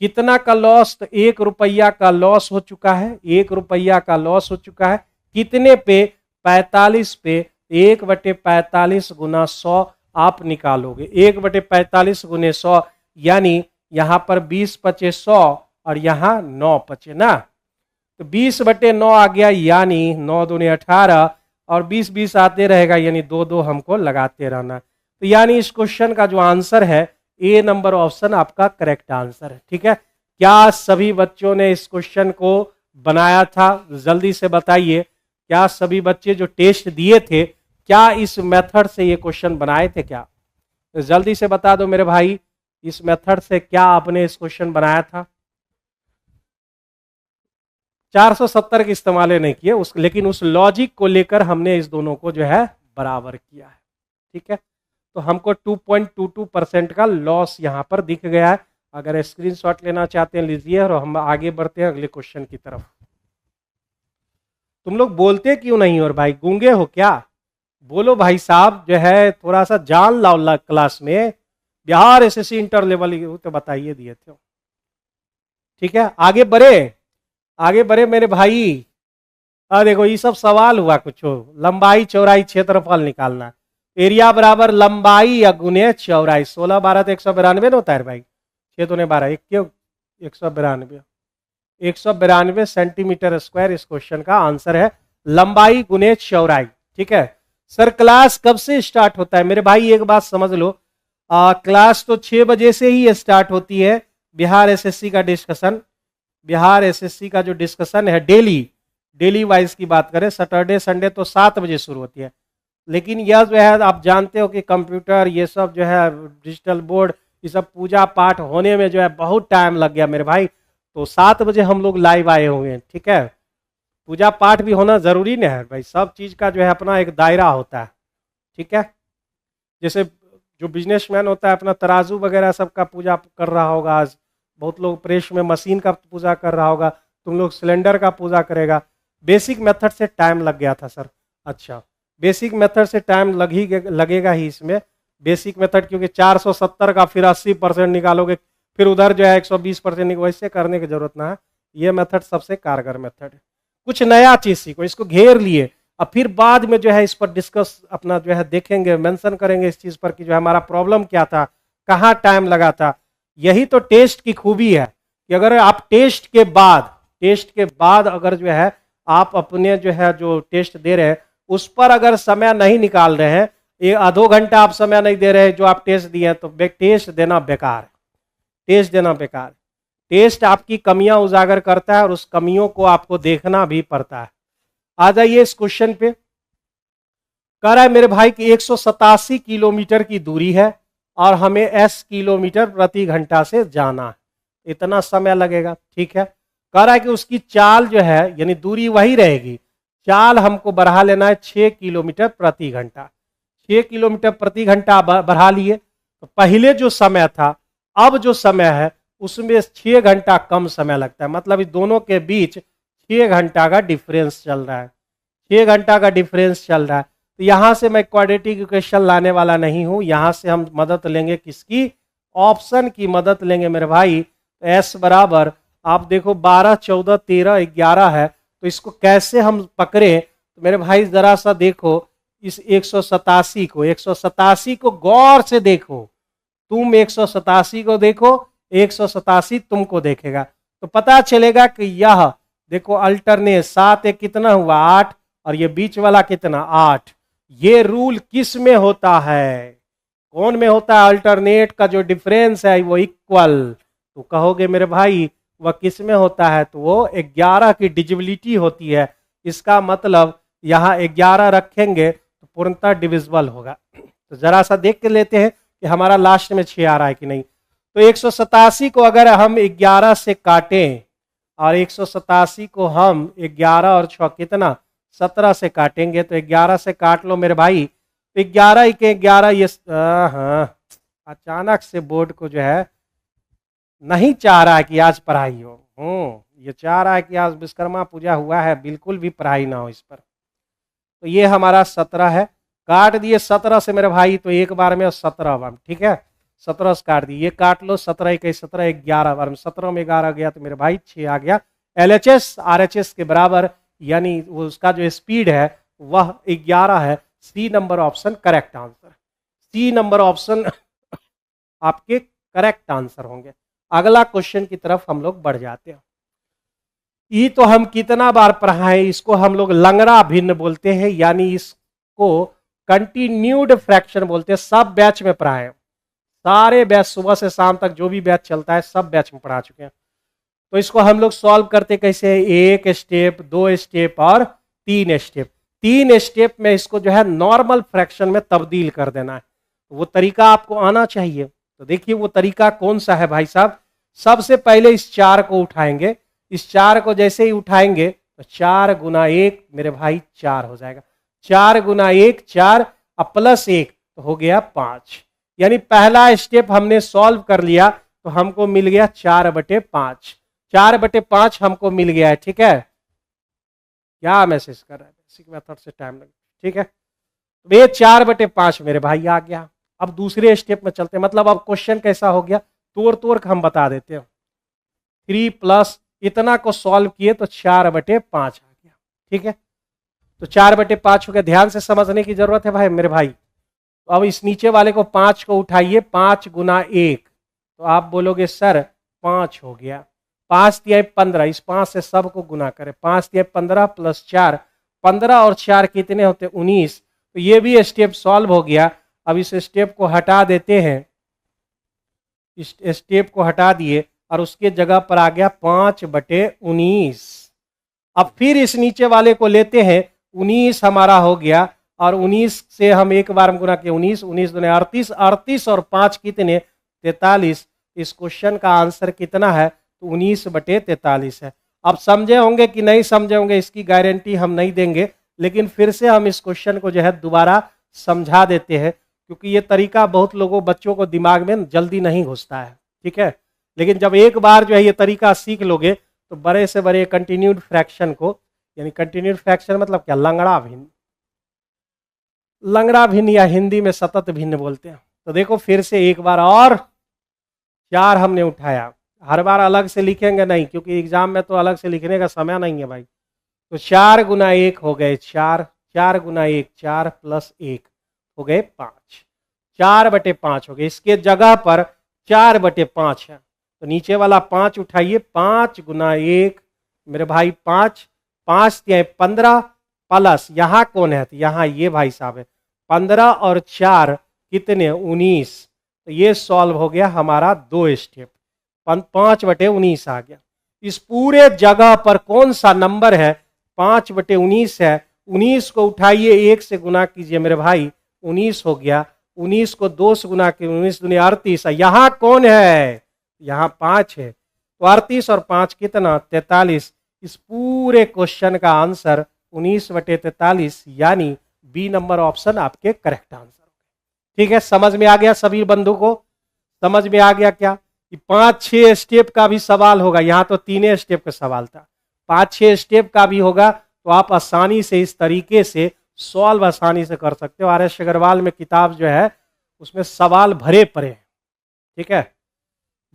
कितना का लॉस, तो 1 रुपया का लॉस हो चुका है, 1 रुपया का लॉस हो चुका है। कितने पे, 45 पे। 1/45 गुना 100 आप निकालोगे, 1/45 गुने 100, यानी यहां पर 20 पचे 100 और यहां 9 पचे ना, तो 20/9 आ गया, यानी 9 दूनी 18 और 20 आते रहेगा, यानी 2 हमको लगाते रहना। तो यानी इस क्वेश्चन का जो आंसर है ए नंबर ऑप्शन आपका करेक्ट आंसर है। ठीक है, क्या सभी बच्चों ने इस क्वेश्चन को बनाया था, जल्दी से बताइए। क्या सभी बच्चे जो टेस्ट दिए थे, क्या इस मेथड से ये क्वेश्चन बनाए थे क्या? तो जल्दी से बता दो मेरे भाई, इस मेथड से क्या आपने इस क्वेश्चन बनाया था? 470 के इस्तेमाल नहीं किए लेकिन उस लॉजिक को लेकर हमने इस दोनों को जो है बराबर किया है। ठीक है, तो हमको 2.22% का लॉस यहां पर दिख गया है। अगर स्क्रीनशॉट लेना चाहते हैं लीजिए, और हम आगे बढ़ते हैं अगले क्वेश्चन की तरफ। तुम लोग बोलते क्यों नहीं हो भाई, गूंगे हो क्या? बोलो भाई साहब, जो है थोड़ा सा जान लाओ क्लास में। बिहार एसएससी इंटर लेवल तो बताइए दिए थे। ठीक है, आगे बढ़े, आगे बढ़े मेरे भाई। देखो ये सब सवाल हुआ कुछ हो, लंबाई चौड़ाई क्षेत्रफल निकालना। एरिया बराबर लंबाई या गुने चौड़ाई। 16 12 तो 192 ना होता है भाई, 6 तो 12 एक क्यों 192, 192 सेंटीमीटर स्क्वायर इस क्वेश्चन का आंसर है, लंबाई गुने चौड़ाई। ठीक है सर, क्लास कब से स्टार्ट होता है? मेरे भाई एक बात समझ लो, क्लास तो 6 बजे से ही स्टार्ट होती है। बिहार एसएससी का डिस्कशन, बिहार एसएससी का जो डिस्कशन है डेली वाइज की बात करें, सैटरडे संडे तो 7 बजे शुरू होती है। लेकिन यह जो है आप जानते हो कि कंप्यूटर ये सब जो है डिजिटल बोर्ड ये सब पूजा पाठ होने में जो है बहुत टाइम लग गया मेरे भाई, तो 7 बजे हम लोग लाइव आए हुए हैं। ठीक है, पूजा पाठ भी होना जरूरी नहीं है भाई, सब चीज का जो है अपना एक दायरा होता है। ठीक है, जैसे जो बिजनेसमैन होता है अपना तराजू वगैरह सबका पूजा कर रहा होगा, आज बहुत लोग प्रेस में मशीन का पूजा कर रहा होगा, तुम लोग सिलेंडर का पूजा करेगा। बेसिक मेथड से टाइम लग गया था सर। अच्छा, बेसिक मेथड से टाइम लगेगा ही इसमें। बेसिक मेथड क्योंकि 470 का फिर 80% निकालोगे, फिर उधर जो है 120%, वैसे करने की जरूरत ना है। ये मेथड सबसे कारगर मेथड है। कुछ नया चीज सीखो, इसको घेर लिए, अब फिर बाद में जो है इस पर डिस्कस अपना जो है देखेंगे, मेंशन करेंगे इस चीज पर कि जो है हमारा प्रॉब्लम क्या था, कहाँ टाइम लगा था। यही तो टेस्ट की खूबी है कि अगर आप टेस्ट के बाद अगर जो है आप अपने जो है जो टेस्ट दे रहे हैं उस पर अगर समय नहीं निकाल रहे हैं, ये आधो घंटा आप समय नहीं दे रहे हैं जो आप टेस्ट दिए हैं, तो टेस्ट देना बेकार है। टेस्ट देना बेकार। टेस्ट आपकी कमियां उजागर करता है और उस कमियों को आपको देखना भी पड़ता है। आ जाइए इस क्वेश्चन पे। कह रहा है मेरे भाई कि 187 किलोमीटर की दूरी है और हमें s किलोमीटर प्रति घंटा से जाना है, इतना समय लगेगा। ठीक है, कह रहा है कि उसकी चाल जो है यानी दूरी वही रहेगी, चाल हमको बढ़ा लेना है 6 किलोमीटर प्रति घंटा। 6 किलोमीटर प्रति घंटा बढ़ा लिए, तो पहले जो समय था अब जो समय है उसमें 6 घंटा कम समय लगता है, मतलब इस दोनों के बीच 6 घंटा का डिफरेंस चल रहा है। 6 घंटा का डिफरेंस चल रहा है, तो यहां से मैं क्वाड्रेटिक इक्वेशन लाने वाला नहीं हूं, यहां से हम मदद लेंगे किसकी? ऑप्शन की मदद लेंगे मेरे भाई। तो एस बराबर आप देखो 12 14 13 11 है, तो इसको कैसे हम पकड़े? तो मेरे भाई जरा सा देखो इस 187 को गौर से देखो, तुम 187 को देखो, 187 तुमको देखेगा, तो पता चलेगा कि यह देखो अल्टरनेट 7 एक कितना हुआ 8, और ये बीच वाला कितना 8। ये रूल किस में होता है? कौन में होता है? अल्टरनेट का जो डिफरेंस है वो इक्वल। तो कहोगे मेरे भाई वह किस में होता है? तो वो 11 की डिविजिबिलिटी होती है। इसका मतलब यहाँ 11 रखेंगे तो पूर्णतः डिविजिबल होगा। तो जरा सा देख के लेते हैं कि हमारा लास्ट में 6 आ रहा है कि नहीं। तो 187 को अगर हम 11 से काटें, और 187 को हम 11 और 6 कितना 17 से काटेंगे, तो 11 से काट लो मेरे भाई, तो 11 के 11 ये हाँ, अचानक से बोर्ड को जो है नहीं चाह रहा है कि आज पढ़ाई हो। ये चाह रहा है कि आज विश्वकर्मा पूजा हुआ है, बिल्कुल भी पढ़ाई ना हो इस पर। तो ये हमारा 17 है, काट दिए 17 से मेरे भाई, तो एक बार में 17 बार। ठीक है, 17 से काट दिए, ये काट लो 17 21 17 11 बार में 17 में 11 गया तो मेरे भाई 6 आ गया। LHS RHS के बराबर, यानी उसका जो स्पीड है वह 11 है। C number option correct answer, C number option आपके करेक्ट आंसर होंगे। अगला क्वेश्चन की तरफ हम लोग बढ़ जाते हैं। ई तो हम कितना बार पढ़ाए, इसको हम लोग लंगड़ा भिन्न बोलते हैं, यानी इसको कंटिन्यूड फ्रैक्शन बोलते हैं। सब बैच में पढ़ाए, सारे बैच सुबह से शाम तक जो भी बैच चलता है सब बैच में पढ़ा चुके हैं। तो इसको हम लोग सॉल्व करते कैसे? 1 स्टेप 2 स्टेप और 3 स्टेप। 3 स्टेप में इसको जो है नॉर्मल फ्रैक्शन में तब्दील कर देना है। तो वो तरीका आपको आना चाहिए। तो देखिए वो तरीका कौन सा है भाई साहब। सबसे पहले इस 4 को उठाएंगे, इस 4 को जैसे ही उठाएंगे तो 4 गुना 1 मेरे भाई 4 हो जाएगा। 4 गुना 1 4 और प्लस 1 तो हो गया 5। यानी पहला स्टेप हमने सॉल्व कर लिया तो हमको मिल गया 4/5। 4/5 हमको मिल गया है। ठीक है, क्या मैसेज कर रहा है, बेसिक मेथड से टाइम लगे। ठीक है, तो ये 4/5 मेरे भाई आ गया। अब दूसरे स्टेप में चलते हैं, मतलब अब क्वेश्चन कैसा हो गया, तोड़ तोड़ के हम बता देते हैं। 3 प्लस इतना को सॉल्व किए तो 4/5 आ गया। ठीक है, तो 4/5 हो गया। ध्यान से समझने की जरूरत है भाई मेरे भाई। तो अब इस नीचे वाले को 5 को उठाइए, 5 गुना 1 तो आप बोलोगे सर 5 हो गया। 5 तिहाई 15, इस 5 से सबको गुना करें। 5 तिहाई 15 प्लस 4, 15 और 4 कितने होते 19। तो ये भी स्टेप सॉल्व हो गया। अब इस स्टेप को हटा देते हैं, इस स्टेप को हटा दिए और उसके जगह पर आ गया 5/19। अब फिर इस नीचे वाले को लेते हैं, 19 हमारा हो गया और 19 से हम एक बार हम गुना किए 19, 19 दूने 38, 38 और 5 कितने 43। इस क्वेश्चन का आंसर कितना है तो 19/43 है। अब समझे होंगे कि नहीं समझे होंगे इसकी गारंटी हम नहीं देंगे, लेकिन फिर से हम इस क्वेश्चन को जो है दोबारा समझा देते हैं, क्योंकि ये तरीका बहुत लोगों बच्चों को दिमाग में जल्दी नहीं घुसता है। ठीक है, लेकिन जब एक बार जो है ये तरीका सीख लोगे तो बड़े से बड़े कंटिन्यूड फ्रैक्शन को, यानी कंटिन्यूड फ्रैक्शन मतलब क्या, लंगड़ा भिन्न, लंगड़ा भिन्न या हिंदी में सतत भिन्न बोलते हैं। तो देखो फिर से एक बार और 4 हमने उठाया, हर बार अलग से लिखेंगे नहीं, क्योंकि एग्जाम में तो अलग से लिखने का समय नहीं है भाई। तो 4 गुना 1 हो गए 4, 4 गुना 1 4 प्लस 1 हो गए 5, 4/5 हो गए। इसके जगह पर 4/5 है, तो नीचे वाला 5 उठाइए, 5 गुना 1 मेरे भाई 5, 5 तिहाई 15 प्लस यहाँ कौन है, तो यहाँ ये भाई साहब है, 15 और 4 कितने 19। तो ये सॉल्व हो गया हमारा 2 स्टेप, 5/19 आ गया। इस पूरे जगह पर कौन सा नंबर है 5/19 है। 19 को उठाइए 1 से गुना कीजिए मेरे भाई, 19 हो गया। 19 को 2 से गुना कीजिए, 19 दूनी 38। यहाँ कौन है, यहाँ 5 है, तो 38 और 5 कितना 43। इस पूरे क्वेश्चन का आंसर 19/43 यानी बी नंबर ऑप्शन आपके करेक्ट आंसर। ठीक है, समझ में आ गया सभी बंधु को, समझ में आ गया क्या कि 5-6 स्टेप का भी सवाल होगा, यहाँ तो 3 स्टेप का सवाल था, 5-6 स्टेप का भी होगा, तो आप आसानी से इस तरीके से सॉल्व आसानी से कर सकते हो। RS अग्रवाल में किताब जो है उसमें सवाल भरे पड़े हैं। ठीक है,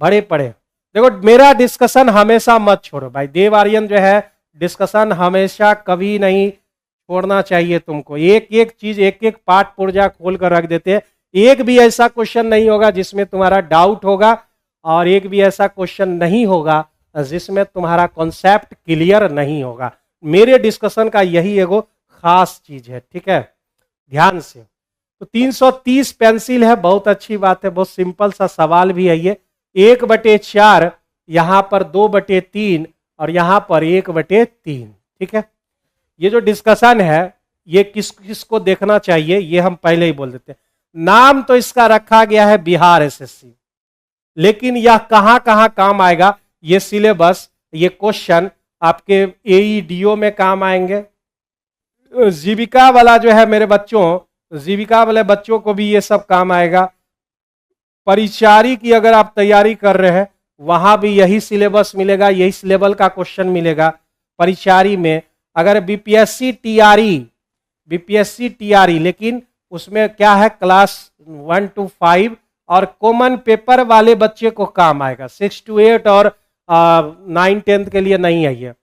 भरे पड़े। देखो मेरा डिस्कशन हमेशा मत छोड़ो भाई, देव आर्यन जो है डिस्कशन हमेशा कभी नहीं छोड़ना चाहिए तुमको। एक एक चीज, एक एक पाठ पुर्जा खोल कर रख देते हैं। एक भी ऐसा क्वेश्चन नहीं होगा जिसमें तुम्हारा डाउट होगा, और एक भी ऐसा क्वेश्चन नहीं होगा जिसमें तुम्हारा कॉन्सेप्ट क्लियर नहीं होगा। मेरे डिस्कशन का यही एगो खास चीज है। ठीक है, ध्यान से। तो 330 पेंसिल है, बहुत अच्छी बात है, बहुत सिंपल सा सवाल भी है ये। 1/4, यहाँ पर 2/3 और यहाँ पर 1/3। ठीक है, ये जो डिस्कशन है ये किस किस को देखना चाहिए ये हम पहले ही बोल देते हैं। नाम तो इसका रखा गया है बिहार SSC, लेकिन यह कहां कहां काम आएगा, ये सिलेबस, ये क्वेश्चन आपके AEDO में काम आएंगे। जीविका वाला जो है मेरे बच्चों, जीविका वाले बच्चों को भी ये सब काम आएगा। परिचारी की अगर आप तैयारी कर रहे हैं वहां भी यही सिलेबस मिलेगा, यही लेवल का क्वेश्चन मिलेगा परिचारी में। अगर BPSC TRE, लेकिन उसमें क्या है क्लास 1 to 5 और कॉमन पेपर वाले बच्चे को काम आएगा। 6 to 8 और 9 10 के लिए नहीं है ये।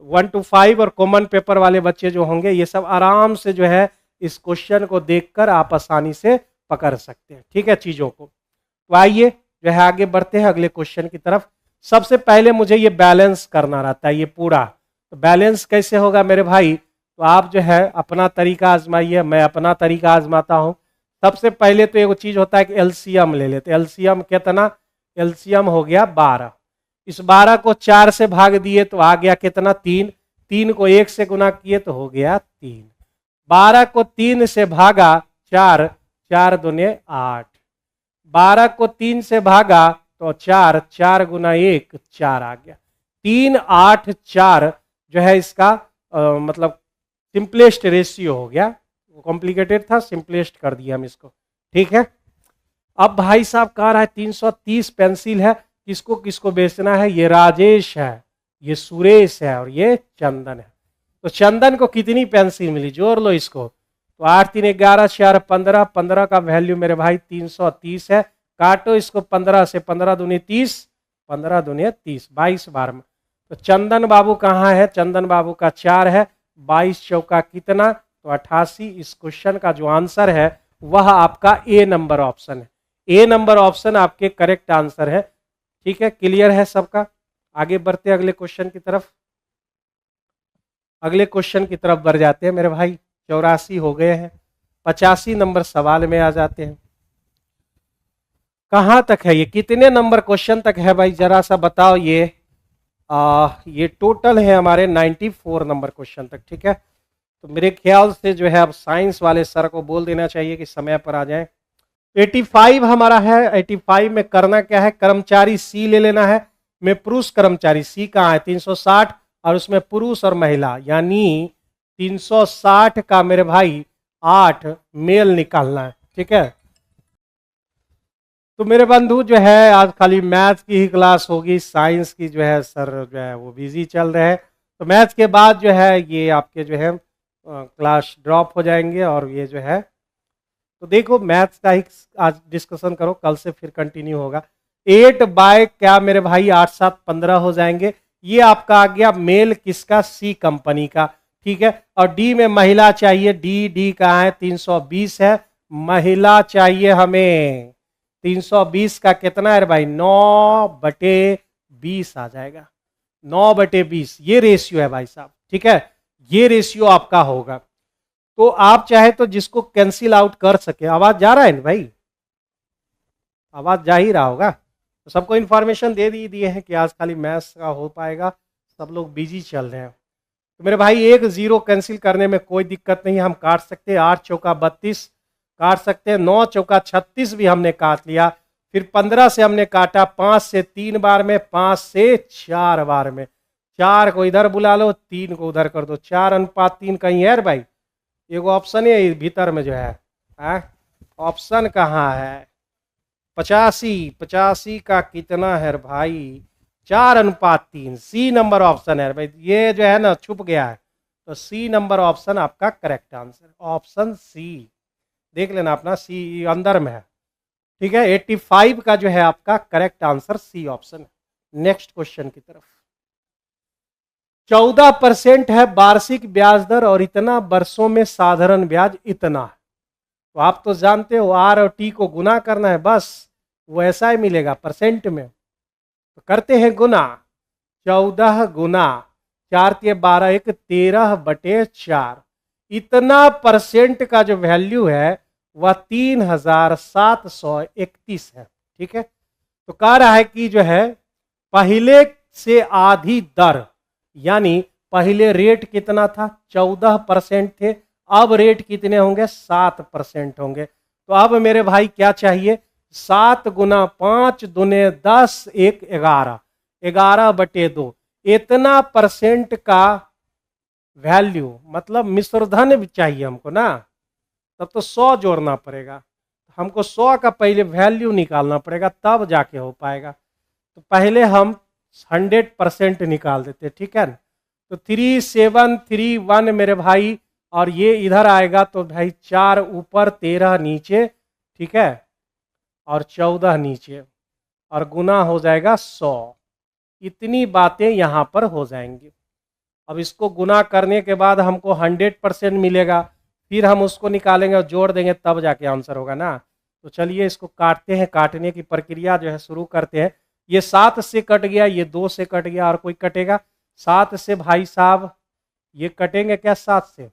1 to 5 और कॉमन पेपर वाले बच्चे जो होंगे ये सब आराम से जो है इस क्वेश्चन को देखकर आप आसानी से पकड़ सकते हैं। ठीक है चीजों को। तो आइए जो है आगे बढ़ते हैं अगले क्वेश्चन की तरफ। सबसे पहले मुझे ये बैलेंस करना रहता है ये पूरा। तो बैलेंस कैसे होगा मेरे भाई, तो आप जो है अपना तरीका आजमाइए, मैं अपना तरीका आजमाता हूं। सबसे पहले तो एक चीज होता है कि एलसीएम ले लेते। एलसीएम कितना, एलसीएम हो गया 12। इस 12 को 4 से भाग दिए तो आ गया कितना 3। 3 को 1 से गुना किए तो हो गया 3। 12 को 3 से भागा 4, 4 दूने 8, 12 को 3 से भागा तो 4, 4 गुना 1 4 आ गया। 3 8 4 जो है इसका मतलब सिंपलेस्ट रेशियो हो गया, कॉम्प्लिकेटेड था, सिंपलेस्ट कर दिया हम इसको। ठीक है, अब भाई साहब कह रहा है 330 पेंसिल है, किसको किसको बेचना है? ये राजेश है, ये सुरेश है और ये चंदन है। तो चंदन को कितनी पेंसिल मिली? जोड़ लो इसको। तो 8 3 11 4 15, 15 का वैल्यू मेरे भाई 330 है। काटो इसको 15 से, 15 दूनी 30, 15 दूनी 30, 22 बार में। तो चंदन बाबू कहाँ है? चंदन बाबू का 4 है, 22 चौका कितना? तो 88। इस क्वेश्चन का जो आंसर है वह आपका ए नंबर ऑप्शन है। ए नंबर ऑप्शन आपके करेक्ट आंसर है। ठीक है, क्लियर है सबका? आगे बढ़ते अगले क्वेश्चन की तरफ। अगले क्वेश्चन की तरफ बढ़ जाते हैं मेरे भाई। 84 हो गए हैं, 85 नंबर सवाल में आ जाते हैं। कहां तक है ये? कितने नंबर क्वेश्चन तक है भाई? जरा सा बताओ। ये टोटल है हमारे 94 नंबर क्वेश्चन तक। ठीक है, तो मेरे ख्याल से जो है अब साइंस वाले सर को बोल देना चाहिए कि समय पर आ जाए। 85 हमारा है। 85 में करना क्या है? कर्मचारी सी ले लेना है। में पुरुष कर्मचारी सी कहाँ है? 360, और उसमें पुरुष और महिला, यानी 360 का मेरे भाई 8 मेल निकालना है। ठीक है, तो मेरे बंधु जो है आज खाली मैथ्स की ही क्लास होगी, साइंस की जो है सर जो है वो बिजी चल रहे हैं। तो मैथ्स के बाद जो है ये आपके जो है क्लास ड्रॉप हो जाएंगे। और ये जो है तो देखो मैथ्स का ही आज डिस्कशन करो, कल से फिर कंटिन्यू होगा। 8 बाय क्या मेरे भाई 8 7 15 हो जाएंगे। ये आपका आ गया मेल किसका? सी कंपनी का। ठीक है, और डी में महिला चाहिए। डी कहाँ है? 320 है, महिला चाहिए हमें। 320 का कितना है भाई? 9/20 आ जाएगा। 9/20 ये रेशियो है भाई साहब। ठीक है, ये रेशियो आपका होगा। तो आप चाहे तो जिसको कैंसिल आउट कर सके। आवाज जा रहा है ना भाई? आवाज जा ही रहा होगा। तो सबको इन्फॉर्मेशन दे दिए हैं कि आज खाली मैथ्स का हो पाएगा, सब लोग बिजी चल रहे हैं। तो मेरे भाई 1 0 कैंसिल करने में कोई दिक्कत नहीं, हम काट सकते हैं। 8 चौका 32 काट सकते हैं, 9 चौका 36 भी हमने काट लिया। फिर 15 से हमने काटा, 5 से 3 बार में, 5 से 4 बार में। 4 को इधर बुला लो, 3 को उधर कर दो। 4:3 कहीं है भाई? एगो ऑप्शन है भीतर में जो है, ऑप्शन कहाँ है? 85 का कितना है भाई? 4:3। सी नंबर ऑप्शन है भाई। ये जो है ना छुप गया है, तो सी नंबर ऑप्शन आपका करेक्ट आंसर, ऑप्शन सी। देख लेना अपना, सी अंदर में है। ठीक है, 85 का जो है आपका करेक्ट आंसर सी ऑप्शन है। नेक्स्ट क्वेश्चन की तरफ। 14% है वार्षिक ब्याज दर और इतना वर्षों में साधारण ब्याज इतना है। तो आप तो जानते हो आर और टी को गुना करना है, बस वो ऐसा ही मिलेगा परसेंट में। तो करते हैं गुना। 14 गुना 4 × 12 1 13/4। इतना परसेंट का जो वैल्यू है वह 3731 है। ठीक है, तो कह रहा है कि जो है पहले से आधी दर, यानी पहले रेट कितना था? 14% थे, अब रेट कितने होंगे? 7% होंगे। तो अब मेरे भाई क्या चाहिए? 7 गुना 5 दूने 10 1 11, 11/2। इतना परसेंट का वैल्यू मतलब मिश्रधन भी चाहिए हमको ना, तब तो 100 जोड़ना पड़ेगा। हमको 100 का पहले वैल्यू निकालना पड़ेगा, तब जाके हो पाएगा। तो पहले हम 100% निकाल देते। ठीक है, तो 3731 मेरे भाई, और ये इधर आएगा तो भाई 4 ऊपर 13 नीचे। ठीक है, और 14 नीचे, और गुना हो जाएगा 100। इतनी बातें यहां पर हो जाएंगी। अब इसको गुना करने के बाद हमको 100% मिलेगा, फिर हम उसको निकालेंगे और जोड़ देंगे, तब जाके आंसर होगा ना। तो चलिए इसको काटते हैं, काटने की प्रक्रिया जो है शुरू करते हैं। ये 7 से कट गया, ये 2 से कट गया, और कोई कटेगा? 7 से भाई साहब ये कटेंगे क्या? 7 से,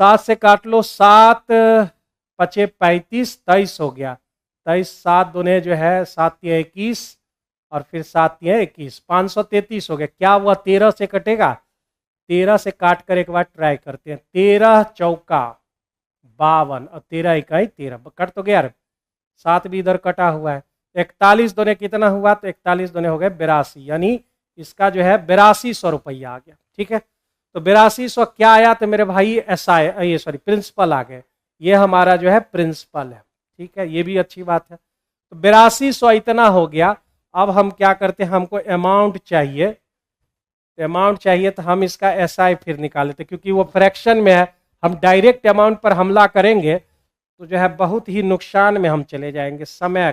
7 से काट लो। 7 × 5 = 35, 23 हो गया। 23, 7 दूने जो है 7 × 21, और फिर 7 × 21, 533 हो गया। क्या हुआ? 13 से कटेगा? 13 से काट कर एक बार ट्राई करते हैं। 13 चौका 52 और 13 इकाई 13 कट तो गया, 7 भी इधर कटा हुआ है। 41 दूने कितना हुआ, तो 41 दूने हो गए 82, यानी इसका जो है 8200 रुपया आ गया। ठीक है, तो 8200 क्या आया, तो मेरे भाई एसआई, ये सॉरी प्रिंसिपल आ गए, ये हमारा जो है प्रिंसिपल है। ठीक है, ये भी अच्छी बात है। तो 8200 इतना हो गया। अब हम क्या करते हैं, हमको अमाउंट चाहिए, अमाउंट चाहिए तो हम इसका एसआई फिर निकाल लेते, क्योंकि वो फ्रैक्शन में है, हम डायरेक्ट अमाउंट पर हमला करेंगे तो जो है बहुत ही नुकसान में हम चले जाएंगे, समय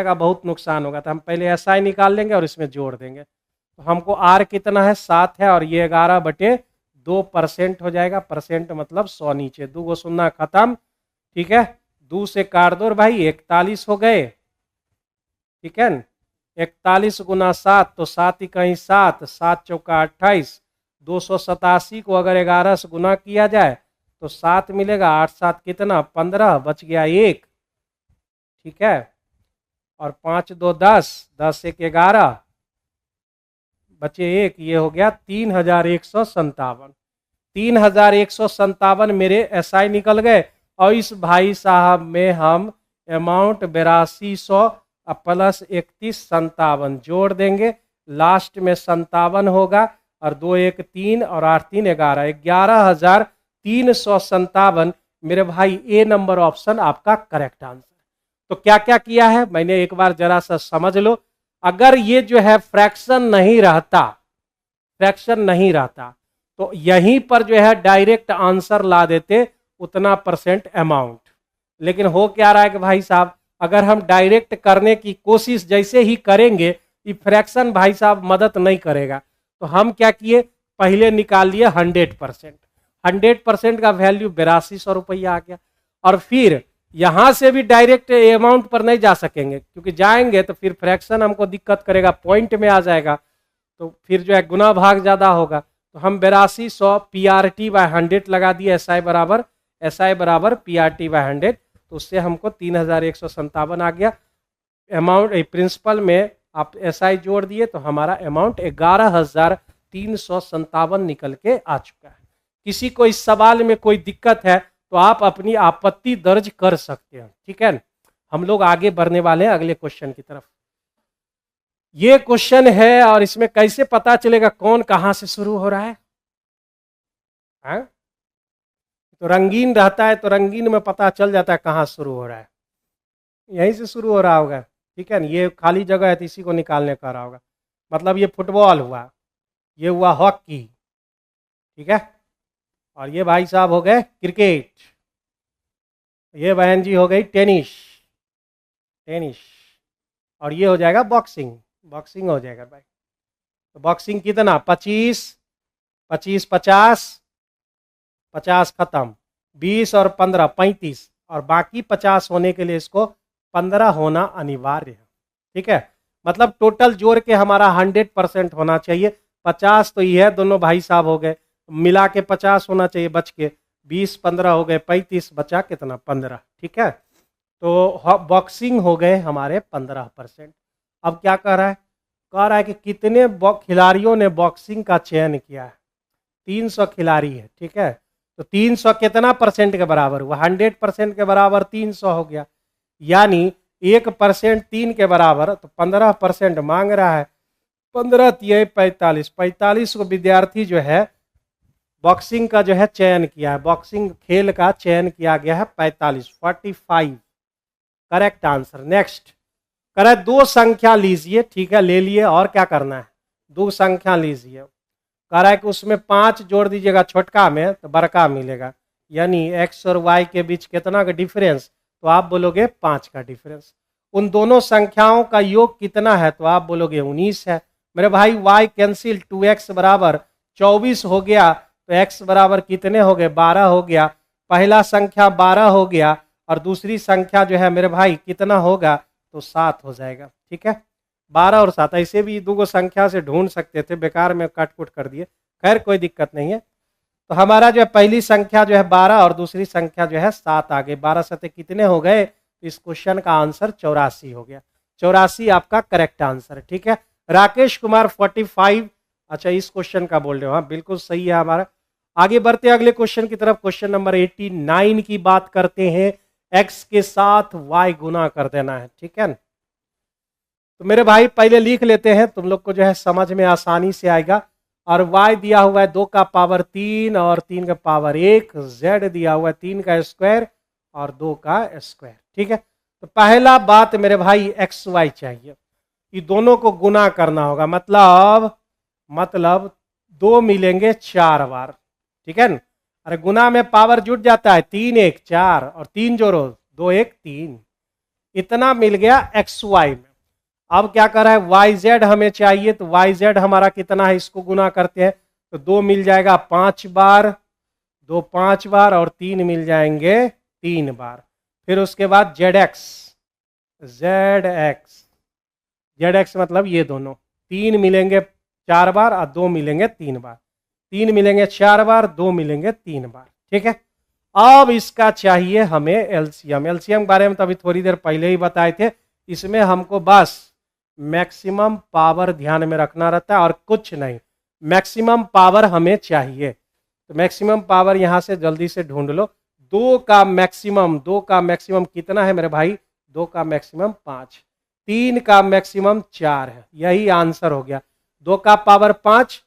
का बहुत नुकसान होगा। तो हम पहले एसआई निकाल लेंगे और इसमें जोड़ देंगे। तो हमको आर कितना है, 7 है, और ये 11/2% हो जाएगा। परसेंट मतलब 100 नीचे, 2 गो शून्य खत्म। ठीक है, 2 से काट दो भाई, 41 हो गए। ठीक है, 41 गुना 7 तो 7 इकाई 7, 7 चौका 28, 287 को अगर 11 से गुना किया जाए तो 7 मिलेगा, 8 7 कितना 15, बच गया 1। ठीक है, और 5 2 10, 10 1 11, बचे 1, ये हो गया 3157। 3157 मेरे एसआई निकल गए। और इस भाई साहब में हम अमाउंट 8200 प्लस 3157 जोड़ देंगे, लास्ट में 57 होगा, और 2 1 3 और 8 3 11, 11,357 मेरे भाई। ए नंबर ऑप्शन आपका करेक्ट आंसर। तो क्या क्या किया है मैंने एक बार जरा सा समझ लो। अगर ये जो है फ्रैक्शन नहीं रहता तो यहीं पर जो है डायरेक्ट आंसर ला देते, उतना परसेंट अमाउंट। लेकिन हो क्या रहा है कि भाई साहब, अगर हम डायरेक्ट करने की कोशिश जैसे ही करेंगे, ये फ्रैक्शन भाई साहब मदद नहीं करेगा। तो हम क्या किए, पहले निकाल लिए 100%। 100% का वैल्यू 8200 रुपया आ गया। और फिर यहां से भी डायरेक्ट अमाउंट पर नहीं जा सकेंगे, क्योंकि जाएंगे तो फिर फ्रैक्शन हमको दिक्कत करेगा, पॉइंट में आ जाएगा, तो फिर जो है गुना भाग ज्यादा होगा। तो हम 8200 PRT/100 लगा दिए, SI बराबर PRT/100। तो उससे हमको 3157 आ गया। अमाउंट प्रिंसिपल में आप SI जोड़ दिए तो हमारा अमाउंट 11,357 निकल के आ चुका है। किसी को इस सवाल में कोई दिक्कत है तो आप अपनी आपत्ति दर्ज कर सकते हैं। ठीक है, हम लोग आगे बढ़ने वाले हैं अगले क्वेश्चन की तरफ। ये क्वेश्चन है, और इसमें कैसे पता चलेगा कौन कहां से शुरू हो रहा है? तो रंगीन रहता है तो रंगीन में पता चल जाता है कहां शुरू हो रहा है, यहीं से शुरू हो रहा होगा। ठीक है ना, ये खाली जगह है तो इसी को निकालने का रहा होगा। मतलब ये फुटबॉल हुआ, ये हुआ हॉकी, ठीक है, और ये भाई साहब हो गए क्रिकेट, ये बहन जी हो गई टेनिस, और ये हो जाएगा बॉक्सिंग हो जाएगा भाई। तो बॉक्सिंग कितना, 25 50 50 खत्म, 20 और 15 35, और बाकी 50 होने के लिए इसको 15 होना अनिवार्य है। ठीक है, मतलब टोटल जोड़ के हमारा 100% होना चाहिए। 50 तो ये है, दोनों भाई साहब हो गए, मिला के 50 होना चाहिए, बच के 20 15 हो गए 35, बचा कितना 15। ठीक है, तो बॉक्सिंग हो गए हमारे 15%। अब क्या कह रहा है कि कितने खिलाड़ियों ने बॉक्सिंग का चयन किया है। 300 खिलाड़ी है। ठीक है, तो 300 कितना परसेंट के बराबर हुआ, 100% के बराबर 300 हो गया, यानी 1% 3 के बराबर, तो 15% मांग रहा है। 15 तिये 45, 45 को विद्यार्थी जो है बॉक्सिंग का जो है चयन किया है, बॉक्सिंग खेल का चयन किया गया है 45 करेक्ट आंसर। नेक्स्ट करे 2 संख्या लीजिए। ठीक है, ले लिए, और क्या करना है, 2 संख्या लीजिए। कह रहा है कि उसमें 5 जोड़ दीजिएगा छोटका में तो बड़का मिलेगा, यानी x और y के बीच कितना का डिफरेंस, तो आप बोलोगे 5 का डिफरेंस। उन दोनों संख्याओं का योग कितना है, तो आप बोलोगे 19 है। मेरे भाई y कैंसिल, 2x बराबर 24 हो गया, तो x बराबर कितने हो गए, 12 हो गया। पहला संख्या 12 हो गया, और दूसरी संख्या जो है मेरे भाई कितना होगा, तो 7 हो जाएगा। ठीक है, 12 और 7 ऐसे भी 2 संख्या से ढूंढ सकते थे, बेकार में काट कुट कर दिए, खैर कोई दिक्कत नहीं है। तो हमारा जो है पहली संख्या जो है 12 और दूसरी संख्या जो है 7 आ गए, 12 7 कितने हो गए, इस क्वेश्चन का आंसर 84 हो गया। 84 आपका करेक्ट आंसर। ठीक है, राकेश कुमार 45, अच्छा इस क्वेश्चन का बोल रहे हो, हाँ बिल्कुल सही है हमारा। आगे बढ़ते अगले क्वेश्चन की तरफ। क्वेश्चन नंबर 89 की बात करते हैं। x के साथ y गुना कर देना है, ठीक है। तो मेरे भाई पहले लिख लेते हैं, तुम लोग को जो है समझ में आसानी से आएगा। और y दिया हुआ है 2 का पावर 3 और 3 का पावर 1, z दिया हुआ है 3 का स्क्वायर और 2 का स्क्वायर, ठीक है। तो पहला बात मेरे भाई एक्स वाई चाहिए, ये दोनों को गुना करना होगा, मतलब 2 मिलेंगे 4 बार, ठीक है ना। अरे गुना में पावर जुट जाता है, 3 1 4 और 3 जोड़ो 2 1 3, इतना मिल गया एक्स वाई में। अब क्या कर रहा है, वाई जेड हमें चाहिए, तो वाई जेड हमारा कितना है, इसको गुना करते हैं तो 2 मिल जाएगा 5 बार, 2 5 बार और 3 मिल जाएंगे 3 बार। फिर उसके बाद जेड एक्स मतलब ये दोनों, 3 मिलेंगे 4 बार और 2 मिलेंगे 3 बार, 3 मिलेंगे 4 बार, 2 मिलेंगे 3 बार, ठीक है। अब इसका चाहिए हमें एलसीएम। एलसीएम के बारे में तो अभी थोड़ी देर पहले ही बताए थे। इसमें हमको बस मैक्सिमम पावर ध्यान में रखना रहता है और कुछ नहीं, मैक्सिमम पावर हमें चाहिए। तो मैक्सिमम पावर यहां से जल्दी से ढूंढ लो। 2 का मैक्सिमम कितना है मेरे भाई, 2 का मैक्सिमम 5, 3 का मैक्सिमम 4 है, यही आंसर हो गया। 2 का पावर 5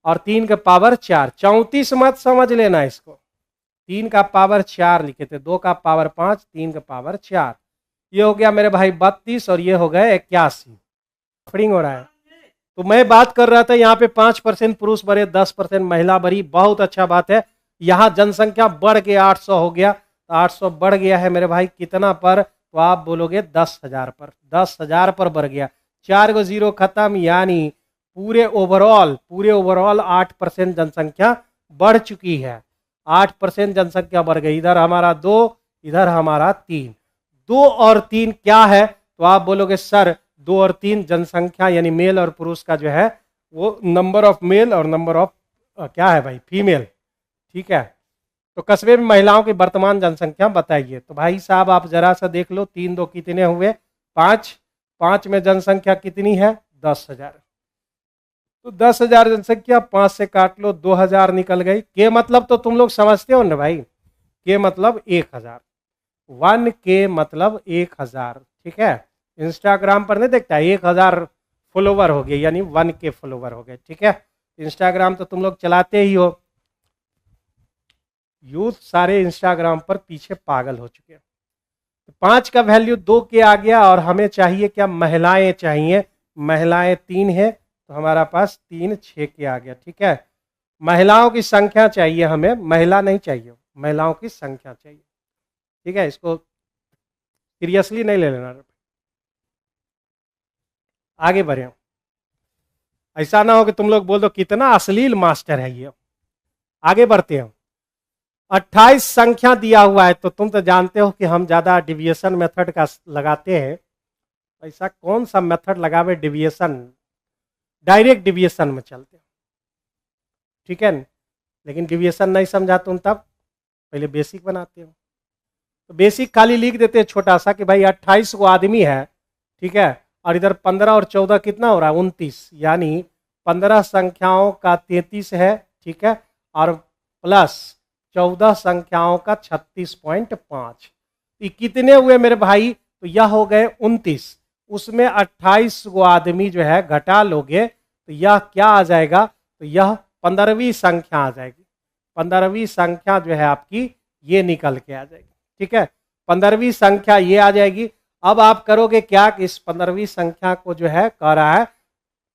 और 3 का पावर 4, 34 मत समझ लेना इसको, 3 का पावर 4 लिखे थे, 2 का पावर 5, 3 का पावर 4, ये हो गया मेरे भाई 32 और ये हो गए 81। फ्रिंग हो रहा है। तो मैं बात कर रहा था यहाँ पे 5% पुरुष भरे, 10% महिला भरी, बहुत अच्छा बात है। यहाँ जनसंख्या बढ़ के 800 हो गया, 800 बढ़ गया है मेरे भाई कितना पर, तो आप बोलोगे 10,000 पर, 10,000 पर बढ़ गया, 4 को 0 खत्म, यानी पूरे ओवरऑल 8% जनसंख्या बढ़ चुकी है, 8% जनसंख्या बढ़ गई। इधर हमारा 2, इधर हमारा 3, 2 और 3 क्या है, तो आप बोलोगे सर 2 और 3 जनसंख्या यानी मेल और पुरुष का जो है वो नंबर ऑफ मेल और नंबर ऑफ क्या है भाई, फीमेल, ठीक है। तो कस्बे में महिलाओं की वर्तमान जनसंख्या बताइए। तो भाई साहब आप जरा सा देख लो, 3 2 कितने हुए, 5, 5 में जनसंख्या कितनी है, 10,000। तो 10,000 जनसंख्या 5 से काट लो, 2,000 निकल गई। के मतलब तो तुम लोग समझते हो ना भाई, के मतलब 1,000, 1 के मतलब 1,000, ठीक है। इंस्टाग्राम पर नहीं देखता 1,000 फॉलोवर हो गए, यानी 1 के फॉलोवर हो गए, ठीक है। इंस्टाग्राम तो तुम लोग चलाते ही हो, यूथ सारे इंस्टाग्राम पर पीछे पागल हो चुके हैं। तो 5 का वैल्यू 2 के आ गया और हमें चाहिए क्या, महिलाएं चाहिए, महिलाएं 3 है तो हमारा पास 3 6 के आ गया, ठीक है। महिलाओं की संख्या चाहिए हमें, महिला नहीं चाहिए, महिलाओं की संख्या चाहिए, ठीक है। इसको सीरियसली नहीं ले लेना, आगे बढ़े। ऐसा ना हो कि तुम लोग बोल दो कितना अश्लील मास्टर है ये। आगे बढ़ते हैं। 28 संख्या दिया हुआ है, तो तुम तो जानते हो कि हम ज्यादा डिविएशन मेथड का लगाते हैं। ऐसा कौन सा मेथड लगावे डिविएशन, डायरेक्ट डिविएशन में चलते हैं, ठीक है। लेकिन डिविएशन नहीं समझा तुम तब पहले बेसिक बनाते हो। तो बेसिक खाली लिख देते हैं छोटा सा कि भाई 28 को आदमी है, ठीक है, और इधर 15 और 14 कितना हो रहा है, 29, यानी 15 संख्याओं का 33 है, ठीक है, और प्लस 14 संख्याओं का 36.5, ये कितने हुए मेरे भाई, तो यह हो गए 29। उसमें 28 को आदमी जो है घटा लोगे तो यह क्या आ जाएगा, तो यह 15वीं संख्या आ जाएगी। 15वीं संख्या जो है आपकी ये निकल के आ जाएगी, ठीक है। 15वीं संख्या ये आ जाएगी। अब आप करोगे क्या कि इस 15वीं संख्या को जो है कह रहा है,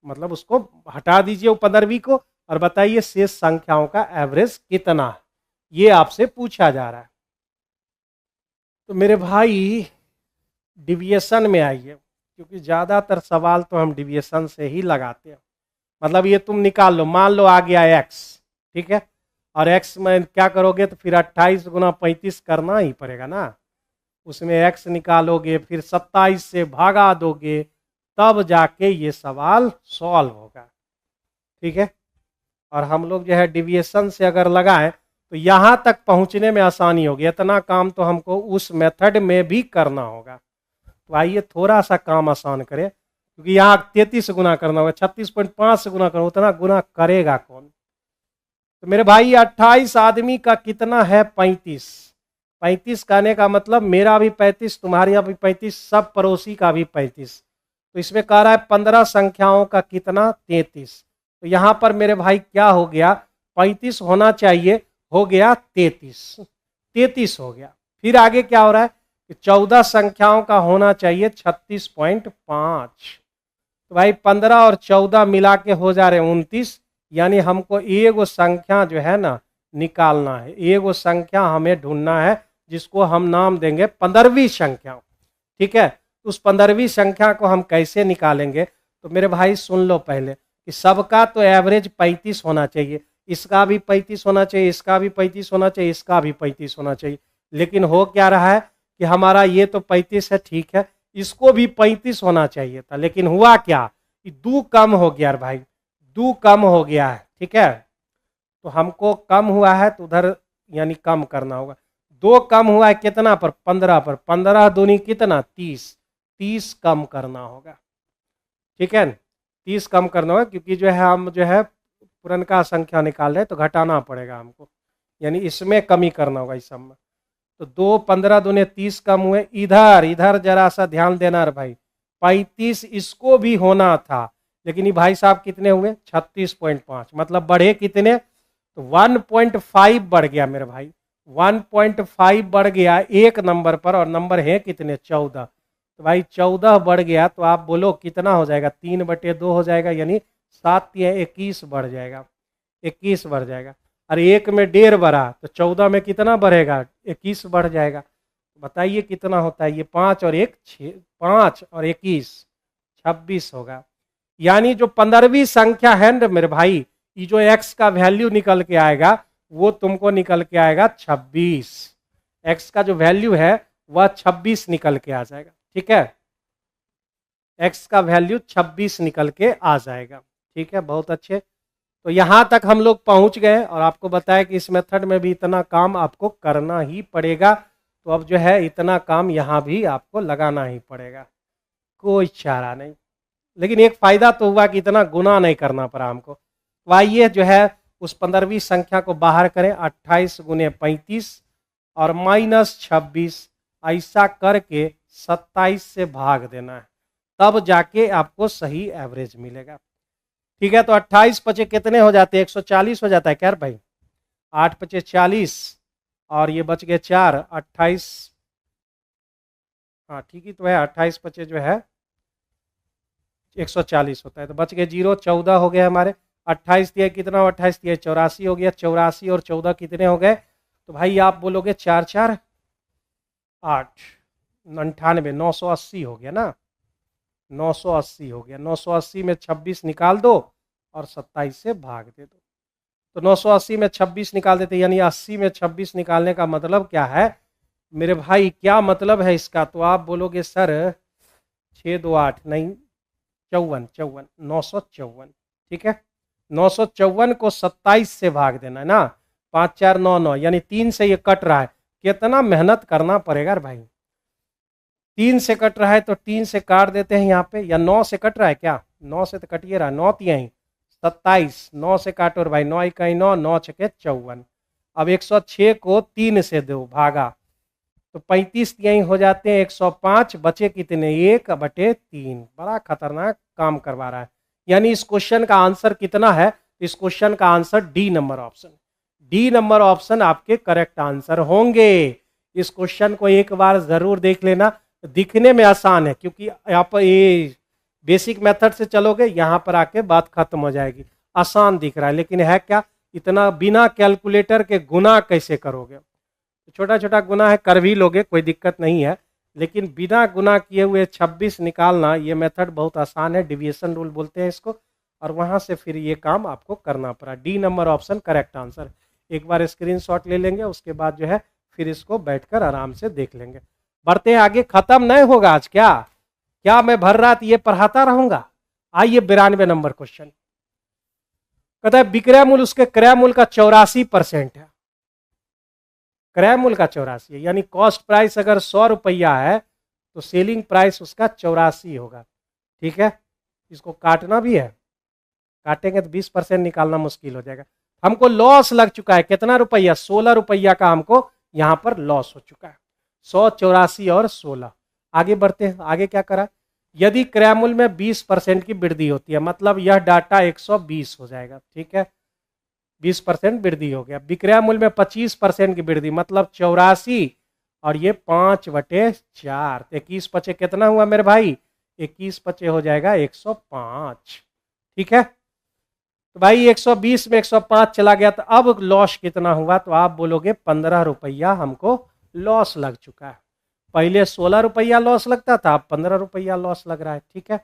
मतलब उसको हटा दीजिए वो 15वीं को और बताइए शेष संख्याओं का एवरेज कितना है, ये आपसे पूछा जा रहा है। तो मेरे भाई डिविएशन में आइए, क्योंकि ज़्यादातर सवाल तो हम डिविएशन से ही लगाते हैं। मतलब ये तुम निकाल लो, मान लो आ गया x, ठीक है, और x में क्या करोगे, तो फिर 28 गुना 35 करना ही पड़ेगा ना, उसमें x निकालोगे, फिर 27 से भागा दोगे, तब जाके ये सवाल सॉल्व होगा, ठीक है। और हम लोग जो है डिविएशन से अगर लगाएं तो यहाँ तक पहुँचने में आसानी होगी, इतना काम तो हमको उस मेथड में भी करना होगा। तो आइए थोड़ा सा काम आसान करें, क्योंकि यहाँ 33 गुना करना होगा, 36.5 से गुना करना, उतना गुना करेगा कौन। तो मेरे भाई 28 आदमी का कितना है 35। 35 कहने का मतलब मेरा भी 35, तुम्हारे भी 35, सब पड़ोसी का भी 35। तो इसमें कह रहा है 15 संख्याओं का कितना 33। तो यहां पर मेरे भाई क्या हो गया, 35 होना चाहिए, हो गया 33, 33 हो गया। फिर आगे क्या हो रहा है कि 14 संख्याओं का होना चाहिए 36.5। तो भाई 15 और 14 मिला के हो जा रहे 29, यानी हमको एगो संख्या जो है ना निकालना है, एगो संख्या हमें ढूंढना है जिसको हम नाम देंगे 15वीं संख्या। ठीक है, उस 15वीं संख्या को हम कैसे निकालेंगे, तो मेरे भाई सुन लो पहले कि सबका तो एवरेज 35 होना चाहिए, इसका भी 35 होना चाहिए, इसका भी 35 होना चाहिए, इसका भी 35 होना चाहिए। लेकिन हो क्या रहा है कि हमारा ये तो 35 है, ठीक है, इसको भी 35 होना चाहिए था, लेकिन हुआ क्या कि 2 कम हो गया भाई, 2 कम हो गया है। ठीक है, तो हमको कम हुआ है तो उधर यानी कम करना होगा। 2 कम हुआ है कितना पर, 15 पर, 15 दूनी कितना 30, 30 कम करना होगा। ठीक है, 30 कम करना होगा, क्योंकि जो है हम जो है पुरनका संख्या निकाल रहे हैं तो घटाना पड़ेगा हमको, यानी इसमें कमी करना होगा इस सब में। तो 2 15 दूने 30 कम हुए। इधर इधर जरा सा ध्यान देना रे भाई, 35 इसको भी होना था, लेकिन ये भाई साहब कितने हुए 36.5, मतलब बढ़े कितने, तो 1.5 बढ़ गया मेरे भाई, 1.5 बढ़ गया एक नंबर पर, और नंबर है कितने 14। तो भाई 14 बढ़ गया, तो आप बोलो कितना हो जाएगा, 3/2 हो जाएगा, यानी 7 या 21 बढ़ जाएगा, 21 बढ़ जाएगा। और एक में 1.5 बढ़ा तो 14 में कितना बढ़ेगा, 21 बढ़ जाएगा। बताइए कितना होता है ये, 5 और 1 6, 5 और 21 26 होगा। यानी जो 15वीं संख्या है ना मेरे भाई, ये जो x का वैल्यू निकल के आएगा वो तुमको निकल के आएगा 26। x का जो वैल्यू है वह 26 निकल के आ जाएगा। ठीक है, x का वैल्यू 26 निकल के आ जाएगा। ठीक है, बहुत अच्छे। तो यहां तक हम लोग पहुंच गए और आपको बताया कि इस मेथड में भी इतना काम आपको करना ही पड़ेगा। तो अब जो है इतना काम यहां भी आपको लगाना ही पड़ेगा, कोई चारा नहीं। लेकिन एक फायदा तो हुआ कि इतना गुना नहीं करना पड़ा हमको। तो आइए जो है उस 15वीं संख्या को बाहर करें, 28 गुने 35 और -26, ऐसा करके 27 से भाग देना है, तब जाके आपको सही एवरेज मिलेगा। ठीक है, तो 28 पचे कितने हो जाते हैं, 140 हो जाता है क्या भाई, 8 पचे 40 और ये बच गए 4, 28, हाँ ठीक ही तो है, 28 पचे जो है 140 होता है, तो बच गए 0, 14 हो गए हमारे। 28 दिया कितना, 28 दिया 84 हो गया, 84 और 14 कितने हो गए, तो भाई आप बोलोगे 4 4 8 98, 980 हो गया ना, 980 हो गया। 980 में 26 निकाल दो और 27 से भाग दे दो। तो 980 में 26 निकाल देते, यानी 80 में 26 निकालने का मतलब क्या है मेरे भाई, क्या मतलब है इसका, तो आप बोलोगे सर 6 2 8 नहीं 54, 954। ठीक है, 954 को 27 से भाग देना है ना, 5 4 9 9, यानी 3 से ये कट रहा है, कितना मेहनत करना पड़ेगा भाई। 3 से कट रहा है तो 3 से काट देते हैं यहाँ पे, या 9 से कट रहा है क्या, 9 से तो कटिए रहा है, 9 तिहाई 27, 9 से काटो और भाई 9 इकाई 9, 9 छके 54। अब 106 को 3 से दो भागा तो 35 तिहाई हो जाते हैं 105, बचे कितने 1/3। बड़ा खतरनाक काम करवा रहा है। यानी इस क्वेश्चन का आंसर कितना है, इस क्वेश्चन का answer D number option, D number option आपके करेक्ट आंसर होंगे। इस क्वेश्चन को एक बार जरूर देख लेना, दिखने में आसान है क्योंकि आप ये बेसिक मेथड से चलोगे, यहां पर आके बात खत्म हो जाएगी। आसान दिख रहा है लेकिन है क्या, इतना बिना कैलकुलेटर के गुना कैसे करोगे, छोटा छोटा गुना है कर भी लोगे, कोई दिक्कत नहीं है, लेकिन बिना गुना किए हुए 26 निकालना ये मेथड बहुत आसान है, डिविएशन रूल बोलते हैं इसको, और वहां से फिर ये काम आपको करना पड़ा। D number option correct answer. एक बार स्क्रीनशॉट ले लेंगे, उसके बाद जो है फिर इसको बैठकर आराम से देख लेंगे। बढ़ते हैं आगे, खत्म नहीं होगा आज, क्या मैं भर रात ये पढ़ाता रहूंगा। आइए 92 नंबर क्वेश्चन, कहता है विक्रय मूल्य उसके क्रय मूल्य का 84% है, क्रय मूल्य का 84 है, यानी कॉस्ट प्राइस अगर 100 रुपया है तो सेलिंग प्राइस उसका 84 होगा। ठीक है, इसको काटना भी है, काटेंगे तो 20% निकालना मुश्किल हो जाएगा। हमको लॉस लग चुका है कितना रुपया, 16 रुपया का हमको यहां पर लॉस हो चुका है। 184 और 16। आगे बढ़ते हैं, आगे क्या करा, यदि क्रय मूल्य में 20% की वृद्धि होती है, मतलब यह डाटा 120 हो जाएगा, ठीक है, 20% वृद्धि हो गया। विक्रय मूल्य में 25% की वृद्धि, मतलब 84 और ये 5/4, 21 पचे कितना हुआ मेरे भाई, 21 पचे हो जाएगा 105, ठीक है। तो भाई 120 में 105 चला गया, तो अब लॉस कितना हुआ, तो आप बोलोगे 15 रुपया हमको लॉस लग चुका है। पहले 16 रुपया लॉस लगता था, अब 15 रुपया लॉस लग रहा है, ठीक है।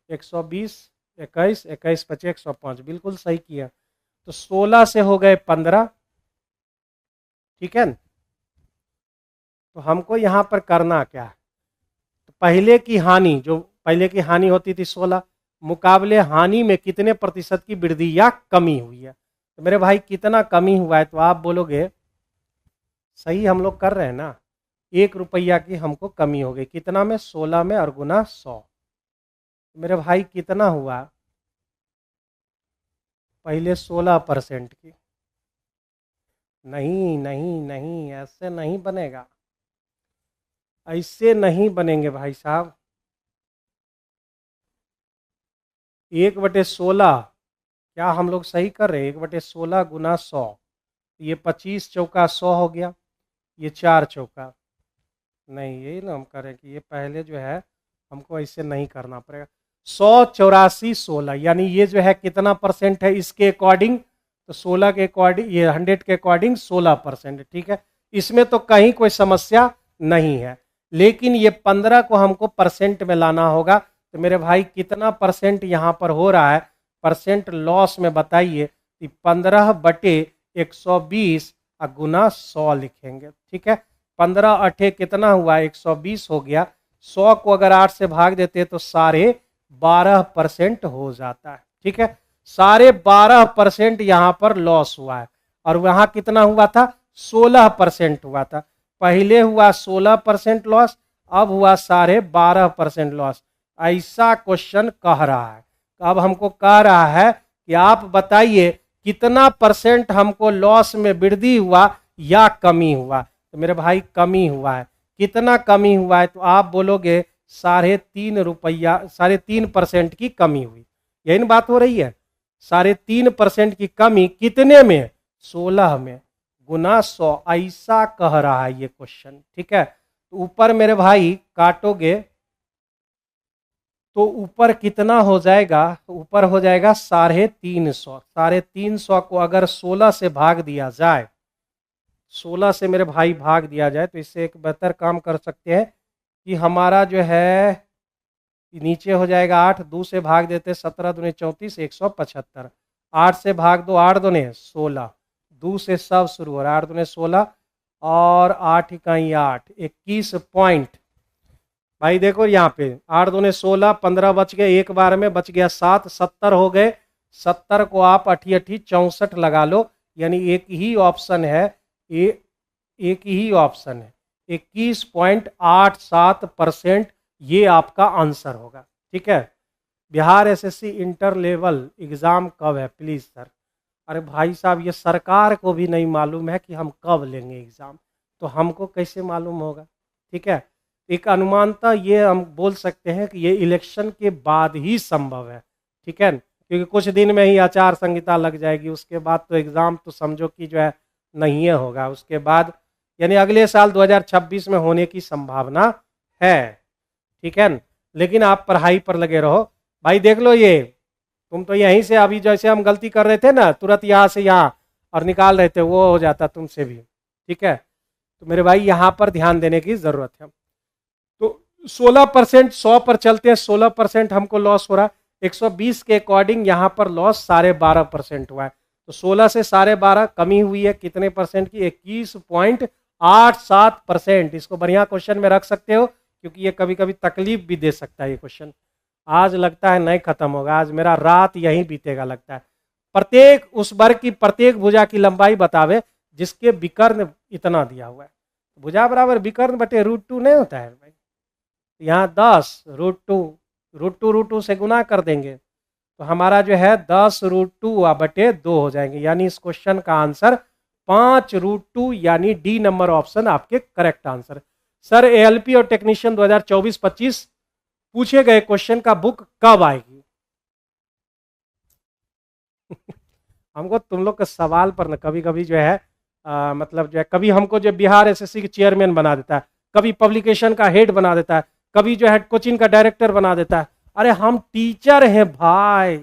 120, 21, 21 पचे 105, बिल्कुल सही किया। तो 16 से हो गए 15, ठीक है। तो हमको यहां पर करना क्या है, तो पहले की हानि, जो पहले की हानि होती थी 16, मुकाबले हानि में कितने प्रतिशत की वृद्धि या कमी हुई है। तो मेरे भाई कितना कमी हुआ है, तो आप बोलोगे सही हम लोग कर रहे हैं ना, 1 रुपया की हमको कमी हो गई, कितना में, 16 में और गुना 100। मेरे भाई कितना हुआ, पहले 16% की, नहीं नहीं नहीं, ऐसे नहीं बनेगा, ऐसे नहीं बनेंगे भाई साहब। 1/16, क्या हम लोग सही कर रहे हैं, 1/16 गुना 100, ये 25 चौका 100 हो गया, ये 4 चौका, नहीं यही ना हम करें कि ये पहले जो है हमको ऐसे नहीं करना पड़ेगा। 184, 16, यानी ये जो है कितना परसेंट है इसके अकॉर्डिंग, तो 16 के अकॉर्डिंग, ये 100 के अकॉर्डिंग 16%, ठीक है। इसमें तो कहीं कोई समस्या नहीं है, लेकिन ये 15 को हमको परसेंट में लाना होगा। तो मेरे भाई कितना परसेंट यहाँ पर हो रहा है, परसेंट लॉस में बताइए, 15/120 गुना 100 लिखेंगे, ठीक है। 15 अठे कितना हुआ, 120 हो गया, 100 को अगर 8 से भाग देते तो 12.5% हो जाता है, ठीक है। 12.5% यहाँ पर लॉस हुआ है, और वहां कितना हुआ था, 16% हुआ था। पहले हुआ 16% लॉस, अब हुआ 12.5% लॉस। ऐसा क्वेश्चन कह रहा है, अब हमको कह रहा है कि आप बताइए कितना परसेंट हमको लॉस में वृद्धि हुआ या कमी हुआ। तो मेरे भाई कमी हुआ है, कितना कमी हुआ है, तो आप बोलोगे 3.5 रुपया, 3.5% की कमी हुई, यही ना बात हो रही है। 3.5% की कमी कितने में, 16 में, गुना 100, ऐसा कह रहा है ये क्वेश्चन, ठीक है। तो ऊपर मेरे भाई काटोगे तो ऊपर कितना हो जाएगा, ऊपर हो जाएगा 350। 350 को अगर 16 से भाग दिया जाए, 16 से मेरे भाई भाग दिया जाए, तो इससे एक बेहतर काम कर सकते हैं कि हमारा जो है नीचे हो जाएगा 8, 2 से भाग देते 17 दूनी 34, 175, 8 से भाग दो, 8 दूने 16, 2 से सब शुरू हो रहा है, 8 दूने 16 और 8 इकाई 8, 21 पॉइंट। भाई देखो यहाँ पे 8 दूने 16, 15 बच गए, एक बार में बच गया 7, 70 हो गए। 70 को आप 8 8 64 लगा लो, यानी एक ही ऑप्शन है, एक ही ऑप्शन है, 21.87%, ये आपका आंसर होगा, ठीक है। Bihar SSC inter level exam कब है प्लीज सर, अरे भाई साहब ये सरकार को भी नहीं मालूम है कि हम कब लेंगे एग्जाम, तो हमको कैसे मालूम होगा, ठीक है। एक अनुमानता ये हम बोल सकते हैं कि ये इलेक्शन के बाद ही संभव है, ठीक है, क्योंकि कुछ दिन में ही आचार संहिता लग जाएगी, उसके बाद तो एग्जाम तो समझो कि जो है नहीं होगा, उसके बाद यानी अगले साल 2026 में होने की संभावना है, ठीक है। लेकिन आप पढ़ाई पर लगे रहो भाई। देख लो ये, तुम तो यहीं से अभी जैसे हम गलती कर रहे थे ना, तुरंत यहाँ से यहाँ और निकाल रहे थे, वो हो जाता तुमसे भी, ठीक है। तो मेरे भाई यहाँ पर ध्यान देने की जरूरत है। तो 16%, 100 पर चलते हैं, 16% हमको लॉस हो रहा है, 120 के अकॉर्डिंग यहाँ पर लॉस 12.5% हुआ है। तो 16 से 12.5 कमी हुई है कितने परसेंट की, 21.87%। इसको बढ़िया क्वेश्चन में रख सकते हो, क्योंकि ये कभी कभी तकलीफ भी दे सकता है ये क्वेश्चन। आज लगता है नहीं खत्म होगा, आज मेरा रात यहीं बीतेगा लगता है। प्रत्येक उस वर्ग की प्रत्येक भुजा की लंबाई बतावे जिसके विकर्ण इतना दिया हुआ है। भुजा बराबर विकर्ण बटे √2 नहीं होता है भाई, यहाँ 10 √2 √2 से गुना कर देंगे, तो हमारा जो है 10√2/2 हो जाएंगे, यानी इस क्वेश्चन का आंसर 5√2 यानी डी नंबर ऑप्शन आपके करेक्ट आंसर। सर एएलपी और टेक्नीशियन 2024-25 पूछे गए क्वेश्चन का बुक कब आएगी? हमको तुम लोग के सवाल पर ना कभी कभी जो है मतलब जो है कभी हमको जो बिहार एसएससी के चेयरमैन बना देता है, कभी पब्लिकेशन का हेड बना देता है, कभी जो है कोचिंग का डायरेक्टर बना देता है। अरे हम टीचर हैं भाई,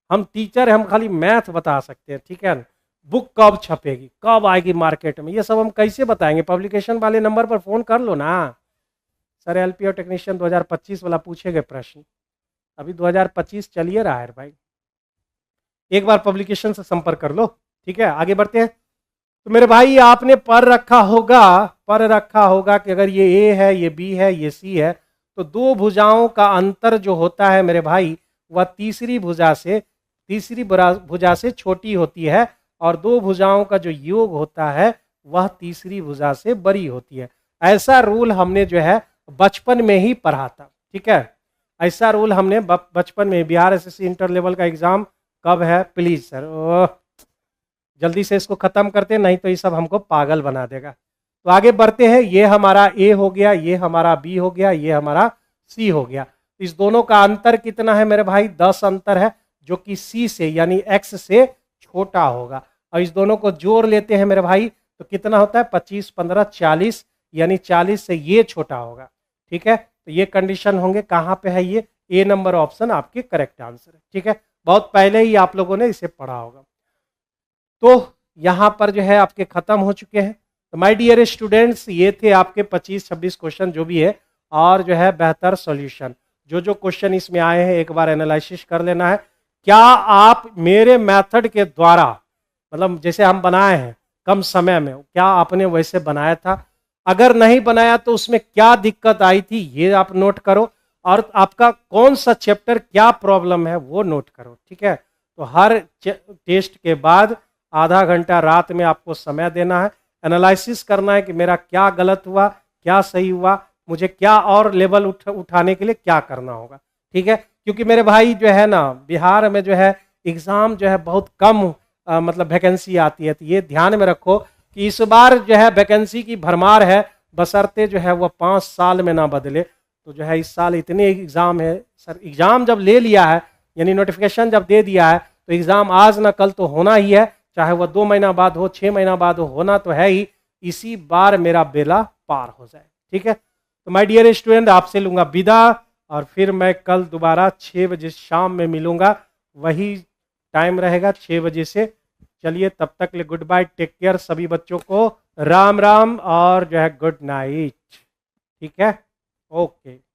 हम टीचर हैं, हम खाली मैथ बता सकते हैं, ठीक है ना। बुक कब छपेगी, कब आएगी मार्केट में, ये सब हम कैसे बताएंगे? पब्लिकेशन वाले नंबर पर फोन कर लो ना। सर एलपी और टेक्नीशियन 2025 वाला पूछे गए प्रश्न, अभी 2025 चलिए रहा है भाई, एक बार पब्लिकेशन से संपर्क कर लो, ठीक है। आगे बढ़ते हैं। तो मेरे भाई आपने पर रखा होगा कि अगर ये ए है, ये बी है, ये सी है, तो दो भुजाओं का अंतर जो होता है मेरे भाई वह तीसरी भुजा से छोटी होती है, और दो भुजाओं का जो योग होता है वह तीसरी भुजा से बड़ी होती है। ऐसा रूल हमने जो है बचपन में ही पढ़ा था, ठीक है। ऐसा रूल हमने बचपन में, बिहार एसएससी इंटर लेवल का एग्जाम कब है प्लीज सर, जल्दी से इसको खत्म करते, नहीं तो ये सब हमको पागल बना देगा। तो आगे बढ़ते हैं। ये हमारा ए हो गया, ये हमारा बी हो गया, ये हमारा सी हो गया। इस दोनों का अंतर कितना है मेरे भाई? 10 अंतर है, जो कि सी से यानी एक्स से छोटा होगा। और इस दोनों को जोड़ लेते हैं मेरे भाई, तो कितना होता है? 25, 15, 40, यानी 40 से ये छोटा होगा, ठीक है। तो ये कंडीशन होंगे, कहाँ पे है ये? ए नंबर ऑप्शन आपके करेक्ट आंसर है, ठीक है। बहुत पहले ही आप लोगों ने इसे पढ़ा होगा। तो यहाँ पर जो है आपके खत्म हो चुके हैं। तो माय डियर स्टूडेंट्स, ये थे आपके 25-26 क्वेश्चन जो भी है, और जो है बेहतर सॉल्यूशन। जो जो क्वेश्चन इसमें आए हैं एक बार एनालिसिस कर लेना है। क्या आप मेरे मेथड के द्वारा, मतलब जैसे हम बनाए हैं कम समय में, क्या आपने वैसे बनाया था? अगर नहीं बनाया तो उसमें क्या दिक्कत आई थी ये आप नोट करो, और आपका कौन सा चैप्टर क्या प्रॉब्लम है वो नोट करो, ठीक है। तो हर टेस्ट के बाद आधा घंटा रात में आपको समय देना है, एनालिसिस करना है कि मेरा क्या गलत हुआ, क्या सही हुआ, मुझे क्या और लेवल उठाने के लिए क्या करना होगा, ठीक है। क्योंकि मेरे भाई जो है ना, बिहार में जो है एग्ज़ाम जो है बहुत कम मतलब वैकेंसी आती है। तो ये ध्यान में रखो कि इस बार जो है वैकेंसी की भरमार है, बशर्ते जो है वह 5 साल में ना बदले। तो जो है इस साल इतने एग्ज़ाम है सर, एग्ज़ाम जब ले लिया है यानी नोटिफिकेशन जब दे दिया है, तो एग्ज़ाम आज ना कल तो होना ही है, चाहे वह 2 महीना बाद हो, 6 महीना बाद हो, होना तो है ही। इसी बार मेरा बेला पार हो जाए, ठीक है। तो माय डियर स्टूडेंट, आपसे लूँगा विदा, और फिर मैं कल दोबारा 6 बजे शाम में मिलूँगा, वही टाइम रहेगा 6 बजे से। चलिए तब तक ले गुड बाय, टेक केयर, सभी बच्चों को राम राम और जो है गुड नाइट, ठीक है, ओके।